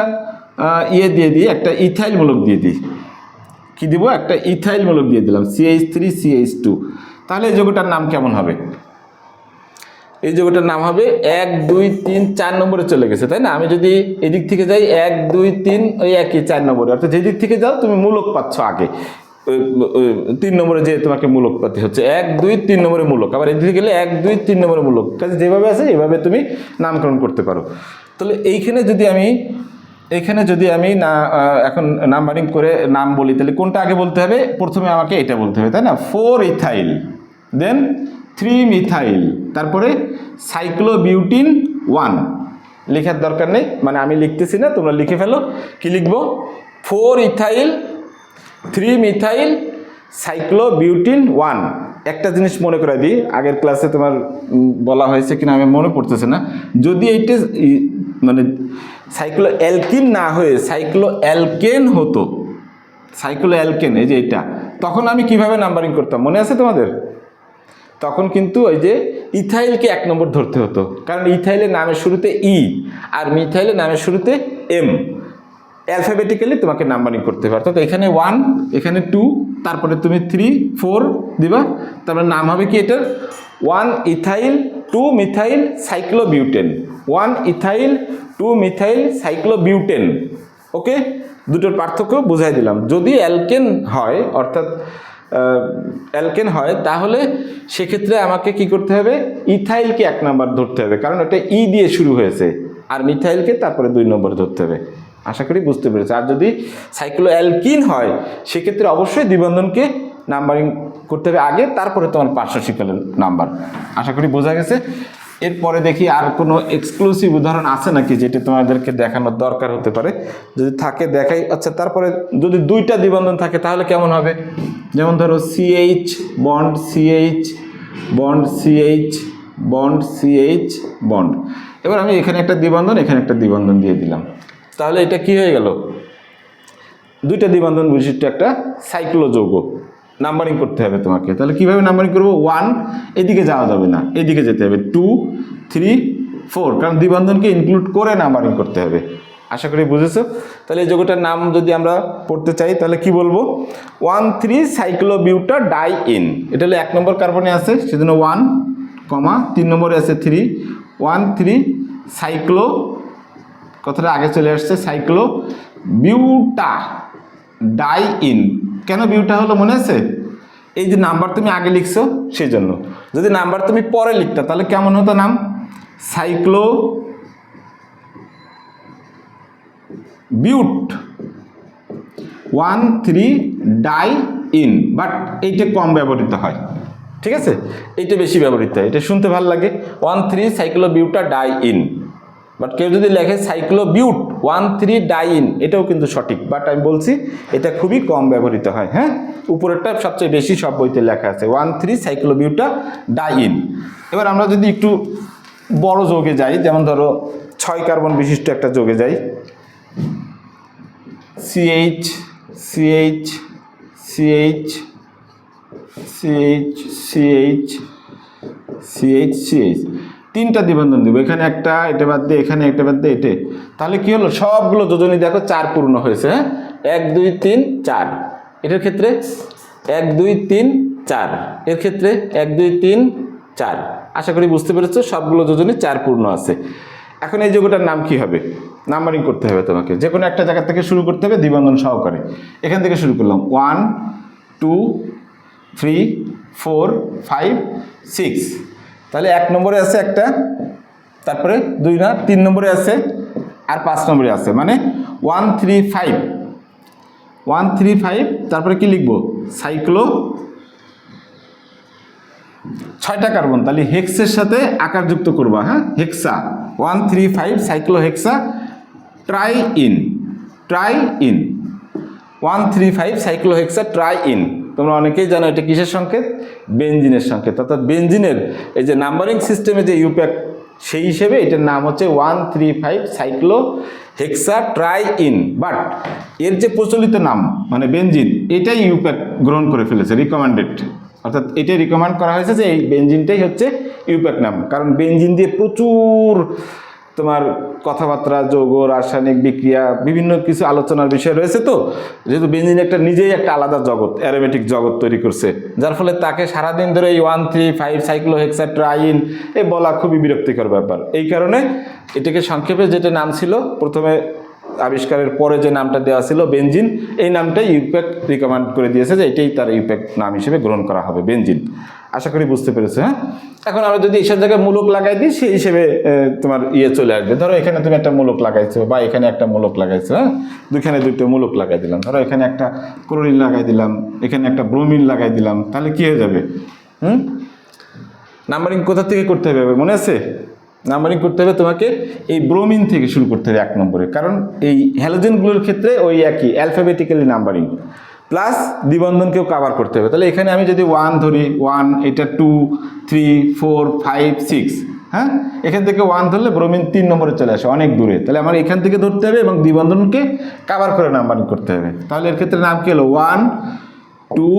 দিয়ে দিই, একটা ইথাইল মূলক দিয়ে দিই, কি দিব? একটা ইথাইল মূলক দিয়ে দিলাম, CH3CH2, তাহলে এই যৌগটার নাম কেমন হবে? এই যৌগটার নাম হবে 1 2 3 4 নম্বরে চলে গেছে, তাই না? আমি যদি এদিক থেকে যাই 1 2 3, ওই একই 4 নম্বরে, অর্থাৎ যেদিক থেকে যাও তুমি মূলক পাচ্ছ আগে, 3 নম্বরে যে তোমাকে মূলক পাতে হচ্ছে, 1 2 3 নম্বরে মূলক, আবার এদিকে গেলে 1 2 3 নম্বরে মূলক, কাজে যেভাবে আছে এভাবে তুমি নামকরণ করতে পারো। তাহলে এইখানে যদি আমি না এখন নাম্বারিং করে নাম বলি, তাহলে কোনটা আগে বলতে হবে? প্রথমে আমাকে এটা বলতে হবে, তাই না? 4 ইথাইল, দেন 3 মিথাইল, তারপরে সাইক্লোবিউটিন 1। লেখার দরকার নেই, মানে আমি লিখতেছি না, তোমরা লিখে ফেলো। কি লিখবো? 4 ইথাইল 3 মিথাইল সাইক্লোবিউটিন 1। একটা জিনিস মনে করে দিই, আগের ক্লাসে তোমার বলা হয়েছে কিনা আমি মনে পড়তেছে না, যদি এইটা মানে সাইক্লো অ্যালকিন না হয়ে সাইক্লো অ্যালকেন হতো, সাইক্লো অ্যালকেন, এই যে এটা, তখন আমি কিভাবে নাম্বারিং করতাম মনে আছে তোমাদের? তখন কিন্তু ওই যে ইথাইলকে 1 নম্বর ধরতে হতো, কারণ ইথাইলের নামের শুরুতে ই আর মিথাইলের নামের শুরুতে এম। অ্যালফাবেটিক্যালি তোমাকে নাম্বারিং করতে হবে, অর্থাৎ এখানে 1, এখানে 2, তারপরে তুমি 3 4 দিবা, তারপরে নাম হবে কি এটার? 1 ethyl two methyl cyclobutane, 1 ethyl 2 methyl cyclobutane. Okay, দুটোর পার্থক্য বুঝাই দিলাম। যদি অ্যালকেন হয়, অর্থাৎ অ্যালকেন হয়, তাহলে সেক্ষেত্রে আমাকে কি করতে হবে, ইথাইলকে 1 নম্বর ধরতে হবে, কারণ এটা ই দিয়ে শুরু হয়েছে, আর মিথাইলকে তারপরে 2 নম্বর ধরতে হবে। আশা করি বুঝতে পেরেছে। আর যদি সাইক্লো অ্যালকিন হয়, সেক্ষেত্রে অবশ্যই দ্বিবন্ধনকে নাম্বারিং করতে হবে আগে, তারপরে তোমার পার্শ্বশিকলের নাম্বার। আশা করি বোঝা গেছে। এরপরে দেখি আর কোনো এক্সক্লুসিভ উদাহরণ আছে নাকি যেটা তোমাদেরকে দেখানোর দরকার হতে পারে। যদি থাকে দেখাই। আচ্ছা, তারপরে যদি 2টা দ্বিবন্ধন থাকে তাহলে কেমন হবে? যেমন ধরো CH bond CH bond CH bond CH bond. এবার আমি এখানে একটা দ্বিবন্ধন, এখানে একটা দ্বিবন্ধন দিয়ে দিলাম, তাহলে এটা কি হয়ে গেল? 2টা দ্বিবন্ধন বিশিষ্ট একটা সাইক্লো যৌগ। নাম্বারিং করতে হবে তোমাকে। তাহলে কিভাবে নাম্বারিং করবো? 1 এদিকে যাওয়া যাবে না, এদিকে যেতে হবে 2 3 4, কারণ দ্বিবন্ধনকে ইনক্লুড করে নাম্বারিং করতে হবে। আশা করি বুঝেছো। তাহলে এই যৌগটার নাম যদি আমরা পড়তে চাই তাহলে কি বলবো? 1,3 সাইক্লোবিউটা ডাইইন। এটা হলো 1 নম্বর কার্বনে আছে, সেজন্য 1, 3 নম্বরে আছে 3, 1,3 সাইক্লো, কথাটা আগে চলে আসছে, সাইক্লো বিউটা ডাইইন। কেন বিউটা হলো মনে আছে? এই যে নাম্বার তুমি আগে লিখছো সেই জন্য। যদি নাম্বার তুমি পরে লিখতা তাহলে কেমন হতো নাম? সাইক্লো বিউট 1,3 ডাইইন, বাট এইটা কম ব্যবহৃত হয়, ঠিক আছে? এইটা বেশি ব্যবহৃত হয়, এটা শুনতে ভালো লাগে, 1,3 সাইক্লোবিউটা ডাইইন। বাট কেউ যদি লেখে সাইক্লোবিউট 1,3 ডাইইন, এটাও কিন্তু সঠিক, বাট আমি বলছি এটা খুবই কম ব্যবহৃত হয়। হ্যাঁ, উপরেরটা সবচেয়ে বেশি সব বইতে লেখা আছে 1,3 সাইক্লোবিউটা ডাইইন। এবার আমরা যদি একটু বড় যৌগে যাই, যেমন ধরো 6 কার্বন বিশিষ্ট একটা যৌগে যাই, CH CH CH CH CH CH CH, 3টা দ্বিবন্ধন দিব, এখানে একটা, এটা বাদ দিয়ে এখানে একটা বাদ দিয়ে এটা। তাহলে কি হলো? সবগুলো যোজনী দেখো 4 পূর্ণ হয়েছে। হ্যাঁ, 1 2 3 4, এটার ক্ষেত্রে 1 2 3 4, এর ক্ষেত্রে 1 2 3 4। আশা করি বুঝতে পেরেছো, সবগুলো যোজনী 4 পূর্ণ আছে। এখন এই যৌগটার নাম কি হবে? নাম্বারিং করতে হবে তোমাকে, যে কোনো একটা জায়গা থেকে শুরু করতে হবে দ্বিবন্ধন সহকারে। এখান থেকে শুরু করলাম 1 2 3 4 5 6। তাহলে 1 নম্বরে আছে একটা, তারপরে 2 না 3 নম্বরে আছে, আর 5 নম্বরে আছে, মানে 1 3 5 1 3 5। তারপরে কি লিখবো? সাইক্লো, 6টা কার্বন, তাহলে হেক্সের সাথে আকার যুক্ত করবা। হ্যাঁ, হেক্সা 1 3 5 সাইক্লো হেক্সা ট্রাইইন, ট্রাইইন 1 3 5 সাইক্লো হেক্সা ট্রাইইন। তোমরা অনেকেই জানো এটা কিসের সংকেত? বেনজিনের সংকেত। অর্থাৎ বেনজিনের এই যে নাম্বারিং সিস্টেমে যে ইউপ্যাক, সেই হিসেবে এটার নাম হচ্ছে 1 3 5 সাইক্লো হেক্সা ট্রাইইন। বাট এর যে প্রচলিত নাম মানে বেনজিন, এটাই ইউপ্যাক গ্রহণ করে ফেলেছে, রিকমেন্ডেড। অর্থাৎ এটাই রিকমেন্ড করা হয়েছে যে এই বেনজিনটাই হচ্ছে ইউপ্যাক নাম, কারণ বেনজিন দিয়ে প্রচুর তোমার কথাবার্তা, যৌগ, রাসায়নিক বিক্রিয়া, বিভিন্ন কিছু আলোচনার বিষয় রয়েছে। তো যেহেতু বেনজিন একটা নিজেই একটা আলাদা জগৎ, অ্যারোমেটিক জগৎ তৈরি করছে, যার ফলে তাকে সারাদিন ধরে এই 1 3 5 সাইক্লোহেক্সাট্রাইন এ বলা খুবই বিরক্তিকর ব্যাপার। এই কারণে এটাকে সংক্ষেপে যেটা নাম ছিল প্রথমে আবিষ্কারের পরে যে নামটা দেওয়া ছিল বেনজিন, এই নামটাই ইউপ্যাক রিকমেন্ড করে দিয়েছে যে এটাই তার ইউপ্যাক নাম হিসেবে গ্রহণ করা হবে, বেনজিন। আশা করি বুঝতে পেরেছো। হ্যাঁ, এখন আমরা যদি এইসব জায়গায় মূলক লাগাই দিই, সেই হিসেবে তোমার চলে আসবে। ধরো এখানে তুমি একটা মূলক লাগাইছো, বা এখানে একটা মূলক লাগাইছো। হ্যাঁ, দুইখানে 2টো মূলক লাগাই দিলাম। ধরো এখানে একটা ক্লোরিন লাগাই দিলাম, এখানে একটা ব্রোমিন লাগাই দিলাম, তাহলে কি হয়ে যাবে? নাম্বারিং কোথা থেকে করতে হবে মনে আছে? নাম্বারিং করতে হবে তোমাকে এই ব্রোমিন থেকে শুরু করতে হবে 1 নম্বরে, কারণ এই হ্যালোজেনগুলোর ক্ষেত্রে ওই একই অ্যালফাবেটিক্যালি নাম্বারিং, প্লাস দ্বিবন্ধনকেও কভার করতে হবে। তাহলে এখানে আমি যদি 1 ধরি, 1, এটা 2 3 4 5 6। হ্যাঁ, এখান থেকে 1 ধরলে ব্রোমিন 3 নম্বরে চলে আসে, অনেক দূরে। তাহলে আমার এখান থেকে ধরতে হবে এবং দ্বিবন্ধনকে কভার করে নাম্বারিং করতে হবে। তাহলে এর ক্ষেত্রে নাম কি হলো? 1 2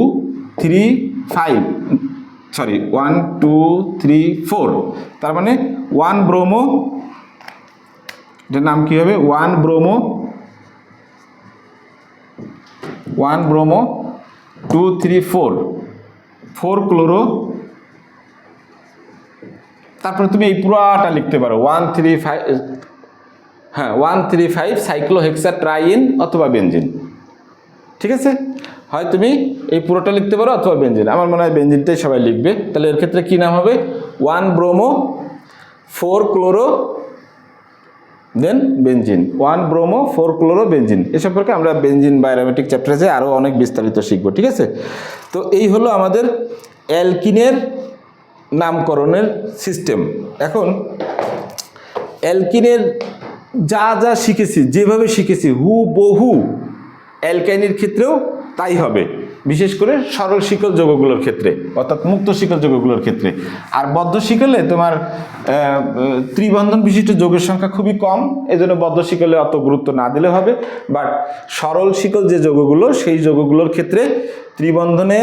3 5, সরি 1 2 3 4। তার মানে 1 ব্রোমো, এটার নাম কি হবে? 1 ব্রোমো 1 ব্রোমো 2 3 4 4 ক্লোরো তারপরে তুমি এই পুরাটা লিখতে পারো 135, হ্যাঁ 135 সাইক্লোহেক্সাট্রাইন অথবা বেনজিন। ঠিক আছে, হয় তুমি এই পুরোটা লিখতে পারো অথবা বেনজিন। আমার মনে হয় বেনজিনটাই সবাই লিখবে। তাহলে এর ক্ষেত্রে কী নাম হবে? 1 ব্রোমো 4 ক্লোরো দেন বেনজিন, 1 ব্রোমো 4 ক্লোরো বেনজিন। এ সম্পর্কে আমরা বেনজিন বা অ্যারোমেটিক চ্যাপ্টারে আরও অনেক বিস্তারিত শিখবো। ঠিক আছে, তো এই হলো আমাদের অ্যালকিনের নামকরণের সিস্টেম। এখন অ্যালকিনের যা যা শিখেছি, যেভাবে শিখেছি হুবহু অ্যালকাইনের ক্ষেত্রেও তাই হবে, বিশেষ করে সরল শিকল যৌগগুলোর ক্ষেত্রে, অর্থাৎ মুক্ত শিকল যৌগগুলোর ক্ষেত্রে। আর বদ্ধ শিকলে তোমার ত্রিবন্ধন বিশিষ্ট যৌগের সংখ্যা খুবই কম, এজন্য বদ্ধ শিকলে অত গুরুত্ব না দিলে হবে। বাট সরল শিকল যে যৌগগুলো, সেই যৌগগুলোর ক্ষেত্রে ত্রিবন্ধনে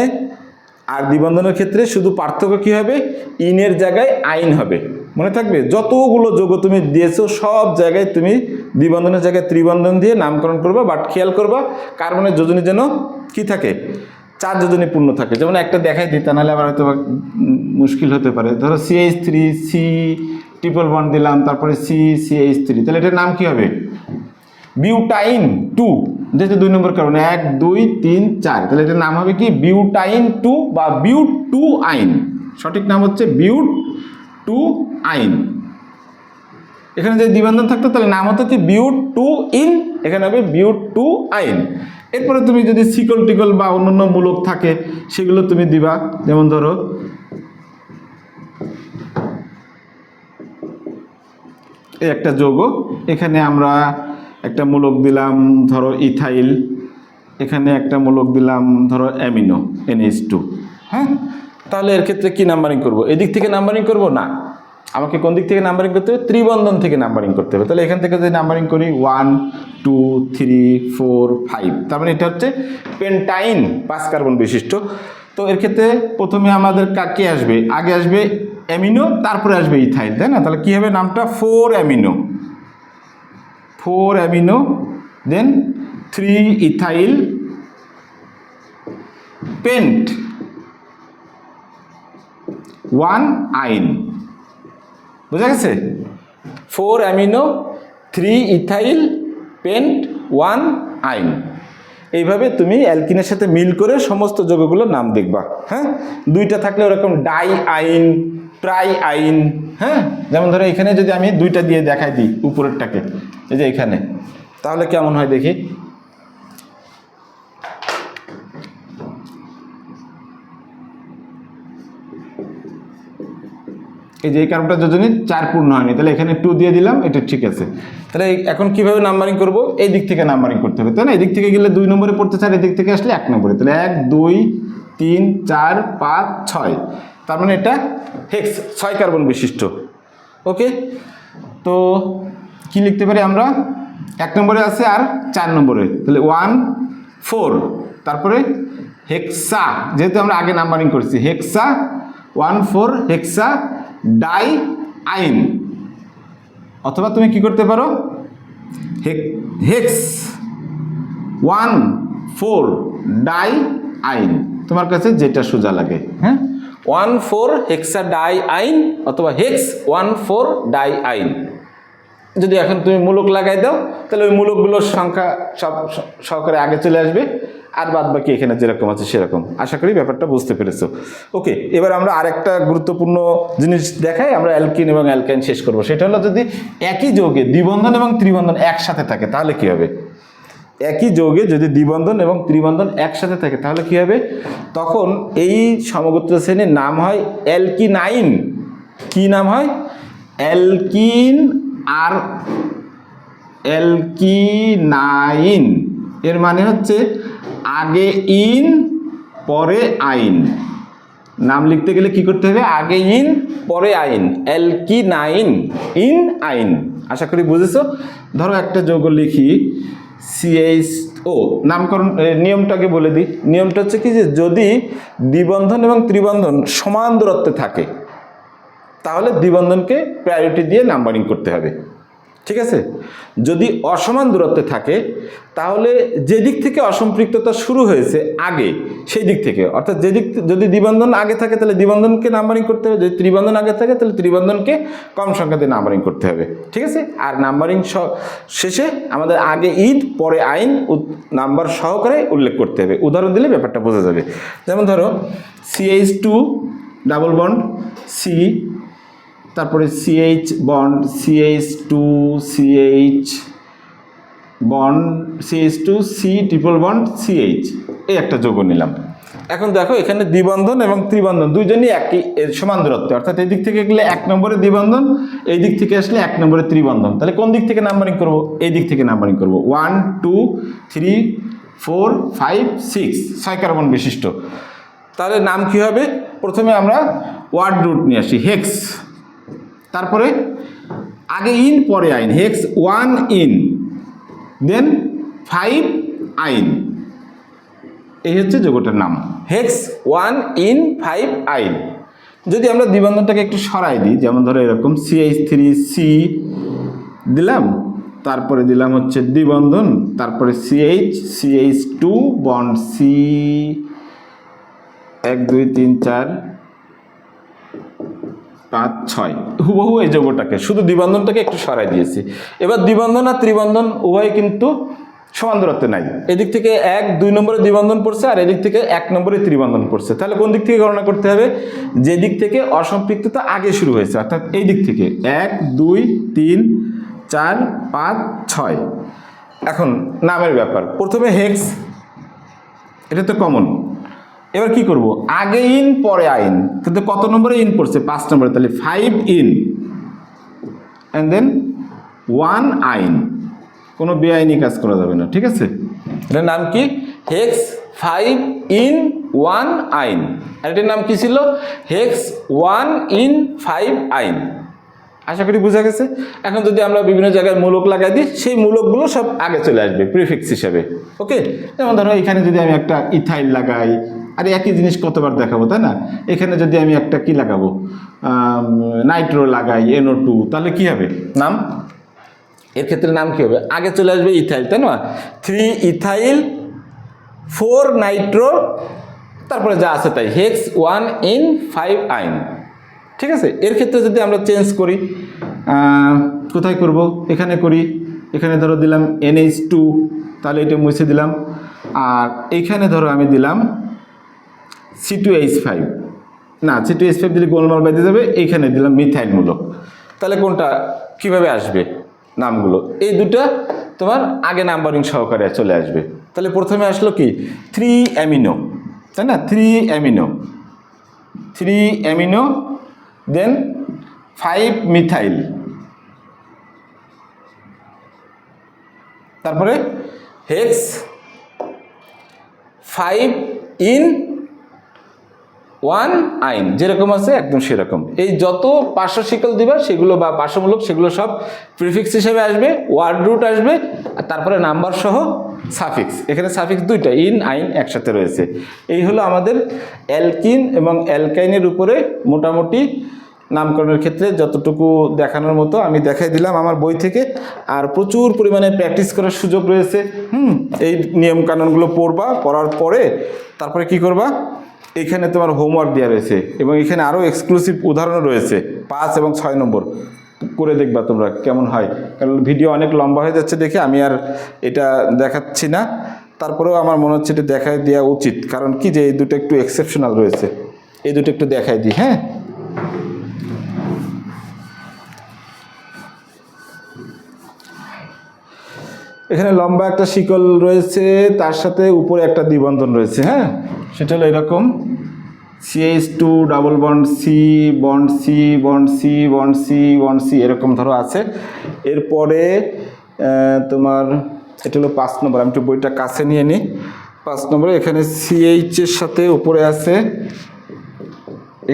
আর দ্বিবন্ধনের ক্ষেত্রে শুধু পার্থক্য কী হবে? ইনের জায়গায় আইন হবে। মনে থাকবে, যতগুলো যৌগ তুমি দিয়েছো সব জায়গায় তুমি দ্বিবন্ধনের জায়গায় ত্রিবন্ধন দিয়ে নামকরণ করবা। বাট খেয়াল করবা কার্বনের যোজনী যেন কি থাকে? 4 যোজনী পূর্ণ থাকে। যেমন একটা দেখাই দিই, তা নাহলে আবার হয়তো মুশকিল হতে পারে। ধরো CH3 C ট্রিপল বন্ড দিলাম, তারপরে CH3, তাহলে এটার নাম কি হবে? বিউটাইন 2, যেহেতু 2 নম্বর কার্বন, 1 2 3 4, তাহলে এটার নাম হবে কি? বিউটাইন 2 বা বিউট 2 আইন। সঠিক নাম হচ্ছে বিউট 2 আইন। এখানে যদি দ্বিবন্ধন থাকতো তাহলে নাম হতো কি? বিউট 2 ইন, এখানে হবে বিউট 2 আইন। এরপরে তুমি যদি সিকল টিকল বা অন্যান্য মূলক থাকে সেগুলো তুমি দিবা। যেমন ধরো এই একটা যৌগ, এখানে আমরা একটা মূলক দিলাম ধরো ইথাইল, এখানে একটা মূলক দিলাম ধরো অ্যামিনো NH2। হ্যাঁ, তাহলে এর ক্ষেত্রে কি নাম্বারিং করব? এদিক থেকে নাম্বারিং করব না, আমাকে কোন দিক থেকে নাম্বারিং করতে হবে? ত্রিবন্ধন থেকে নাম্বারিং করতে হবে। তাহলে এখান থেকে যদি নাম্বারিং করি 1 2 3 4 5, তার মানে এটা হচ্ছে পেন্টাইন 5 কার্বন বিশিষ্ট। তো এর ক্ষেত্রে প্রথমে আমাদের কে আসবে? আগে আসবে অ্যামিনো, তারপরে আসবে ইথাইল, তাই না? তাহলে কি হবে নামটা? 4 অ্যামিনো দেন 3 ইথাইল পেন্ট 1 আইন। বুঝা গেছে? 4 অ্যামিনো 3 ইথাইল পেন্ট 1 আইন। এইভাবে তুমি অ্যালকিনের সাথে মিল করে সমস্ত যৌগগুলোর নাম দেখবা। হ্যাঁ, 2টা থাকলে ওরকম ডাই আইন, ট্রাই আইন। হ্যাঁ, যেমন ধরো এখানে যদি আমি 2টা দিয়ে দেখাই দিই উপরেরটাকে, এই যে এখানে, তাহলে কেমন হয় দেখি। এই যে এই কার্বনটা যোজনী 4 পূর্ণ হয়নি, তাহলে এখানে 2 দিয়ে দিলাম, এটা ঠিক আছে। তাহলে এখন কিভাবে নাম্বারিং করব? এই দিক থেকে নাম্বারিং করতে হবে, তাই না? এই দিক থেকে গেলে 2 নম্বরে পড়তে চাই, এই দিক থেকে আসলে 1 নম্বরে। তাহলে 1 2 3 4 5 6, তার মানে এটা হেক্স 6 কার্বন বিশিষ্ট। ওকে, তো কি লিখতে পারি আমরা? 1 নম্বরে আছে আর 4 নম্বরে, তাহলে 1 4, তারপরে হেক্সা, যেহেতু আমরা আগে নাম্বারিং করছি, হেক্সা 1 4 হেক্সা ডাই আইন। অথবা তুমি কি করতে পারো? হেক্স 1 4 ডাই আইন, তোমার কাছে যেটা সোজা লাগে। হ্যাঁ, 1 4 হেক্সা ডাই আইন অথবা হেক্স 1 4 ডাই আইন। যদি এখন তুমি মূলক লাগাই দাও তাহলে ওই মূলকগুলোর সংখ্যা সব সহকারে আগে চলে আসবে, আর বাদ বাকি এখানে যেরকম আছে সেরকম। আশা করি ব্যাপারটা বুঝতে পেরেছো। ওকে, এবার আমরা আরেকটা গুরুত্বপূর্ণ জিনিস দেখাই, আমরা অ্যালকিন এবং অ্যালকাইন শেষ করব। সেটা হলো যদি একই যৌগে দ্বিবন্ধন এবং ত্রিবন্ধন একসাথে থাকে তাহলে কি হবে? একই যৌগে যদি দ্বিবন্ধন এবং ত্রিবন্ধন একসাথে থাকে তাহলে কি হবে? তখন এই সমগোত্র শ্রেণীর নাম হয় অ্যালকিনাইন। কি নাম হয়? অ্যালকিন আর অ্যালকিনাইন। এর মানে হচ্ছে আগে ইন পরে আইন। নাম লিখতে গেলে কি করতে হবে? আগে ইন পরে আইন, অ্যালকিনাইন ইন আইন। আশা করি বুঝেছো। ধরো একটা যৌগ লিখি CHO, নামকরণ নিয়মটাকে বলে দিই। নিয়মটা হচ্ছে কি, যে যদি দ্বিবন্ধন এবং ত্রিবন্ধন সমান দূরত্বে থাকে তাহলে দ্বিবন্ধনকে প্রায়োরিটি দিয়ে নাম্বারিং করতে হবে। ঠিক আছে। যদি অসমান দূরত্বে থাকে তাহলে যে দিক থেকে অসম্পৃক্ততা শুরু হয়েছে আগে সেই দিক থেকে, অর্থাৎ যদি দ্বিবন্ধন আগে থাকে তাহলে দ্বিবন্ধনকে নাম্বারিং করতে হবে, যদি ত্রিবন্ধন আগে থাকে তাহলে ত্রিবন্ধনকে কম সংখ্যা দিয়ে নাম্বারিং করতে হবে। ঠিক আছে। আর নাম্বারিং শেষে আমাদের আগে ঈদ পরে আইন নাম্বার সহকারে উল্লেখ করতে হবে। উদাহরণ দিলে ব্যাপারটা বোঝা যাবে। যেমন ধরো CH2 ডাবল বন্ড সি, তারপরে CH bond CH2 CH bond CH2 C triple bond CH, এই একটা যোগ নিলাম। এখন দেখো এখানে দ্বিবন্ধন এবং ত্রিবন্ধন দুইজনই একই সমান দূরত্বে, অর্থাৎ এই দিক থেকে গেলে 1 নম্বরে দ্বিবন্ধন, এই দিক থেকে আসলে 1 নম্বরে ত্রিবন্ধন। তাহলে কোন দিক থেকে নাম্বারিং করব? এই দিক থেকে নাম্বারিং করব। 1 2 3 4 5 6, 6 কার্বন বিশিষ্ট। তাহলে নাম কি হবে? প্রথমে আমরা ওয়ার্ড রুট নিয়ে আসি, হেক্স, তারপরে আগে ইন পরে আইন, হেক্স 1 ইন দেন 5 আইন, এই হচ্ছে যৌগটার নাম, হেক্স 1 ইন 5 আইন। যদি আমরা দ্বিবন্ধনটাকে একটু সরাই দিই, যেমন ধরো এরকম CH3C দিলাম, তারপরে দিলাম হচ্ছে দ্বিবন্ধন, তারপরে CH2 বন্ড C 1 2 3 4 5 6, হুবহু এই যৌগটাকে, শুধু দ্বিবন্ধনটাকে একটু সরাই দিয়েছি। এবার দ্বিবন্ধন আর ত্রিবন্ধন উভয় কিন্তু সমান দূরত্বে নাই, এদিক থেকে 1 2 নম্বরে দ্বিবন্ধন পড়ছে আর এদিক থেকে 1 নম্বরে ত্রিবন্ধন পড়ছে। তাহলে কোন দিক থেকে গণনা করতে হবে? যে দিক থেকে অসম্পৃক্ততা আগে শুরু হয়েছে, অর্থাৎ এই দিক থেকে 1 2 3 4 5 6। এখন নামের ব্যাপার, প্রথমে হেক্স, এটা তো কমন। এবার কি করব? আগে ইন পরে আইন, কিন্তু কত নম্বরে ইন পড়ছে? 5 নম্বরে, তাহলে 5 ইন এন্ড দেন 1 আইন, কোনো বেআইনি কাজ করা যাবে না। ঠিক আছে। এটার নাম কি? হেক্স 5 ইন 1 আইন। আর এটার নাম কি ছিল? হেক্স 1 ইন 5 আইন। আশা করি বোঝা গেছে। এখন যদি আমরা বিভিন্ন জায়গায় মূলক লাগাই দিই, সেই মূলকগুলো সব আগে চলে আসবে প্রিফিক্স হিসেবে। ওকে। যেমন ধরো এখানে যদি আমি একটা ইথাইল লাগাই, আর একই জিনিস কতবার দেখাবো, তাই না? এখানে যদি আমি একটা কি লাগাবো, নাইট্রো লাগাই, NO2, তাহলে কি হবে নাম? এর ক্ষেত্রে নাম কি হবে? আগে চলে আসবে ইথাইল, তাই না? 3 ইথাইল 4 নাইট্রো, তারপরে যা আছে তাই, হেক্স 1 ইন 5 আইন। ঠিক আছে। এর ক্ষেত্রে যদি আমরা চেঞ্জ করি, কোথায় করব? এখানে করি, এখানে ধরো দিলাম NH2, তাহলে এটা মুছে দিলাম। আর এইখানে ধরো আমি দিলাম C2H5, না C2H5 দিলে গোলমাল বেঁধে যাবে, এইখানে দিলাম মিথাইল মূলক। তাহলে কোনটা কিভাবে আসবে নামগুলো? এই দুটো তোমার আগে নাম্বারিং সহকারে চলে আসবে। তাহলে প্রথমে আসলো কি? 3 অ্যামিনো, তাই না? 3 অ্যামিনো দেন 5 মিথাইল, তারপরে হেক্স 5 ইন 1 আইন, যেরকম আছে একদম সেরকম। এই যত পার্শ্ব শিকল দিবা সেগুলো বা পার্শ্বমূলক সেগুলো সব প্রিফিক্স হিসেবে আসবে, ওয়ার্ড রুট আসবে, আর তারপরে নাম্বার সহ সাফিক্স। এখানে সাফিক্স দুইটা, ইন আইন একসাথে রয়েছে। এই হলো আমাদের অ্যালকিন এবং অ্যালকাইনের উপরে মোটামুটি নামকরণের ক্ষেত্রে যতটুকু দেখানোর মতো আমি দেখাই দিলাম আমার বই থেকে। আর প্রচুর পরিমাণে প্র্যাকটিস করার সুযোগ রয়েছে। এই নিয়মকানুনগুলো পড়বা, পড়ার পরে তারপরে কি করবা? এখানে তোমার হোমওয়ার্ক দেওয়া রয়েছে এবং এখানে আরও এক্সক্লুসিভ উদাহরণ রয়েছে 5 এবং 6 নম্বর, করে দেখবা তোমরা কেমন হয়। কারণ ভিডিও অনেক লম্বা হয়ে যাচ্ছে দেখে আমি আর এটা দেখাচ্ছি না, তারপরেও আমার মনে হচ্ছে এটা দেখাই দেওয়া উচিত। কারণ কি যে এই দুটো একটু এক্সেপশনাল রয়েছে, এই দুটো একটু দেখাই দিই। হ্যাঁ, এখানে লম্বা একটা শিকল রয়েছে, তার সাথে উপরে একটা দ্বিবন্ধন রয়েছে। হ্যাঁ, সেটা হলো এরকম CH2 double bond C bond C bond C bond C bond C, এরকম ধরো আছে। এরপরে তোমার এটা হলো 5 নম্বর, আমি একটু বইটা কাছে নিয়ে নিই। 5 নম্বরে এখানে CH এর সাথে উপরে আছে,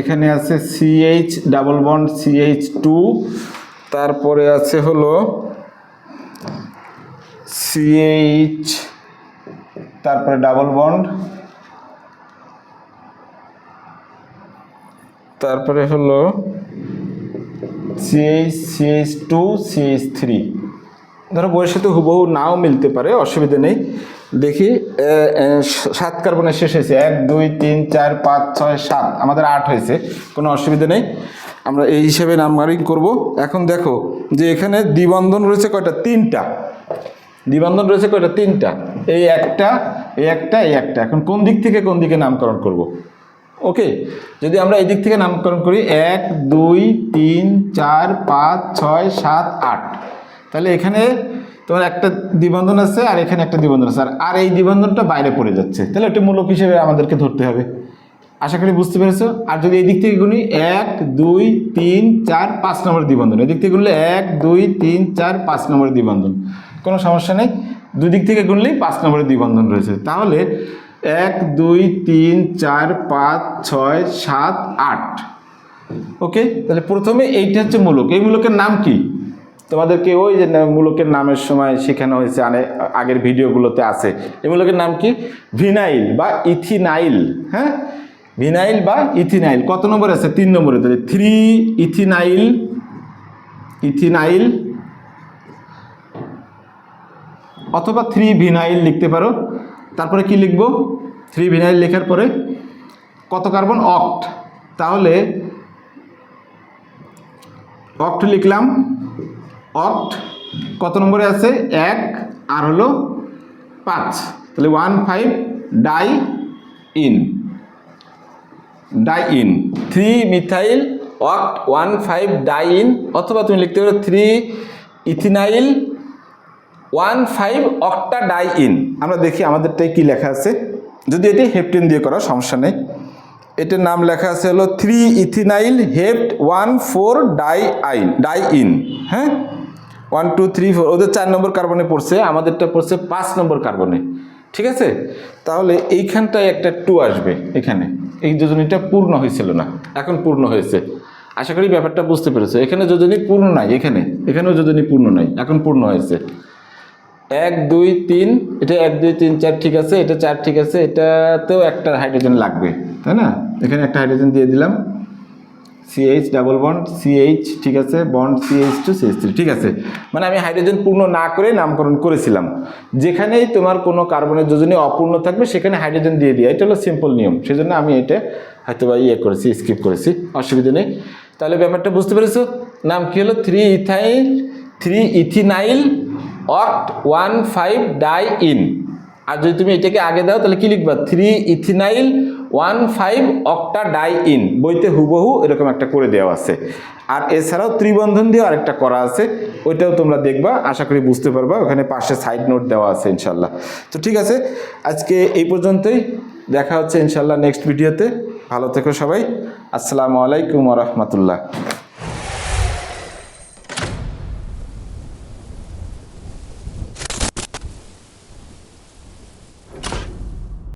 এখানে আছে CH ডাবল বন্ড CH2, তারপরে আছে হলো CH, তারপরে ডাবল বন্ড, তারপরে হলো CH CH2 CH3, ধরো বইয়ের সাথে হুবহু নাও মিলতে পারে, অসুবিধা নেই। দেখি 7 কার্বনের শেষ হয়েছে, 1 2 3 4 5 6 7, আমাদের 8 হয়েছে, কোনো অসুবিধা নেই, আমরা এই হিসাবে নাম্বারিং করব। এখন দেখো যে এখানে দ্বিবন্ধন রয়েছে কয়টা? 3টা। দ্বিবন্ধন রয়েছে কয়টা? 3টা। এই একটা, এই একটা, এই একটা। এখন কোন দিক থেকে কোন দিকে নামকরণ করব? ওকে, যদি আমরা এই দিক থেকে নামকরণ করি 1 2 3 4 5 6 7 8, তাহলে এখানে তোমার একটা দ্বিবন্ধন আছে আর এখানে একটা দ্বিবন্ধন আছে, আর এই দ্বিবন্ধনটা বাইরে পড়ে যাচ্ছে, তাহলে এটা মূলক হিসেবে আমাদেরকে ধরতে হবে। আশা করি বুঝতে পেরেছো। আর যদি এই দিক থেকে গুনি 1 2 3 4 5 নম্বর দ্বিবন্ধন, এই দিক থেকে গুনলে 1 2 3 4 5 নম্বর দ্বিবন্ধন, কোনো সমস্যা নেই। দুই দিক থেকে গুনলেই 5 নম্বরের দ্বিবন্ধন রয়েছে। তাহলে 1 2 3 4 5 6 7 8। ওকে, তাহলে প্রথমে এইটা হচ্ছে মূলক। এই মূলকের নাম কি? তোমাদেরকে ওই যে মূলকের নামের সময় শেখানো হয়েছে, আগের ভিডিওগুলোতে আছে। এই মূলকের নাম কি? ভিনাইল বা ইথিনাইল। হ্যাঁ, ভিনাইল বা ইথিনাইল। কত নম্বর আছে? 3 নম্বরে। তাহলে 3 ইথিনাইল, ইথিনাইল অথবা 3 ভিনাইল লিখতে পারো। তারপরে কি লিখবো? 3 ভিনাইল লেখার পরে কত কার্বন? অক্ট। তাহলে অক্ট লিখলাম। অক্ট কত নম্বরে আছে? 1 আর হলো 5, তাহলে 1,5 diene, diene 3 methyl oct 1,5 die ene, অথবা তুমি লিখতে পারো 3 ইথিনাইল 1,5 অক্টা ডাই ইন। আমরা দেখি আমাদেরটাই কি লেখা আছে, যদি এটি হেপ্টেন দিয়ে করা সমস্যা নেই। এটার নাম লেখা আছে হলো 3 ইথিনাইল হেপ্ট 1,4 ডাই ইন। হ্যাঁ, 1 2 3 4, ওদের 4 নম্বর কার্বনে পড়ছে, আমাদেরটা পড়ছে 5 নম্বর কার্বনে। ঠিক আছে, তাহলে এইখানটায় একটা 2 আসবে। এখানে এই যোজনীটা পূর্ণ হয়েছিল না, এখন পূর্ণ হয়েছে। আশা করি ব্যাপারটা বুঝতে পেরেছো। এখানে যোজনী পূর্ণ নাই, এখানেও যোজনী পূর্ণ নাই, এখন পূর্ণ হয়েছে। 1 2 3, এটা 1 2 3 4 ঠিক আছে, এটা 4 ঠিক আছে, এটাতেও একটা হাইড্রোজেন লাগবে, তাই না? এখানে একটা হাইড্রোজেন দিয়ে দিলাম, CH ডাবল বন্ড CH, ঠিক আছে, বন্ড CH2 CH3, ঠিক আছে। মানে আমি হাইড্রোজেন পূর্ণ না করে নামকরণ করেছিলাম। যেখানেই তোমার কোনো কার্বনের যোজনী অপূর্ণ থাকবে সেখানে হাইড্রোজেন দিয়ে দিই, এটা হলো সিম্পল নিয়ম। সেজন্য আমি এটা হয়তো বা করেছি, স্কিপ করেছি, অসুবিধা নেই। তাহলে ব্যাপারটা বুঝতে পেরেছো। নাম কি হলো? 3 ইথিনাইল অক্ট 1,5 ডাই ইন। আর যদি তুমি এটাকে আগে দাও তাহলে কি লিখবা? 3 ইথিনাইল 1,5 অক্টা ডাই ইন। বইতে হুবহু এরকম একটা করে দেওয়া আছে। আর এছাড়াও ত্রিবন্ধন দিয়ে আরেকটা করা আছে, ওইটাও তোমরা দেখবা, আশা করি বুঝতে পারবা। ওখানে পাশে সাইড নোট দেওয়া আছে ইনশাল্লাহ। তো ঠিক আছে, আজকে এই পর্যন্তই, দেখা হচ্ছে ইনশাল্লাহ নেক্সট ভিডিওতে। ভালো থেকো সবাই। আসসালামু আলাইকুম ওয়া রাহমাতুল্লাহ।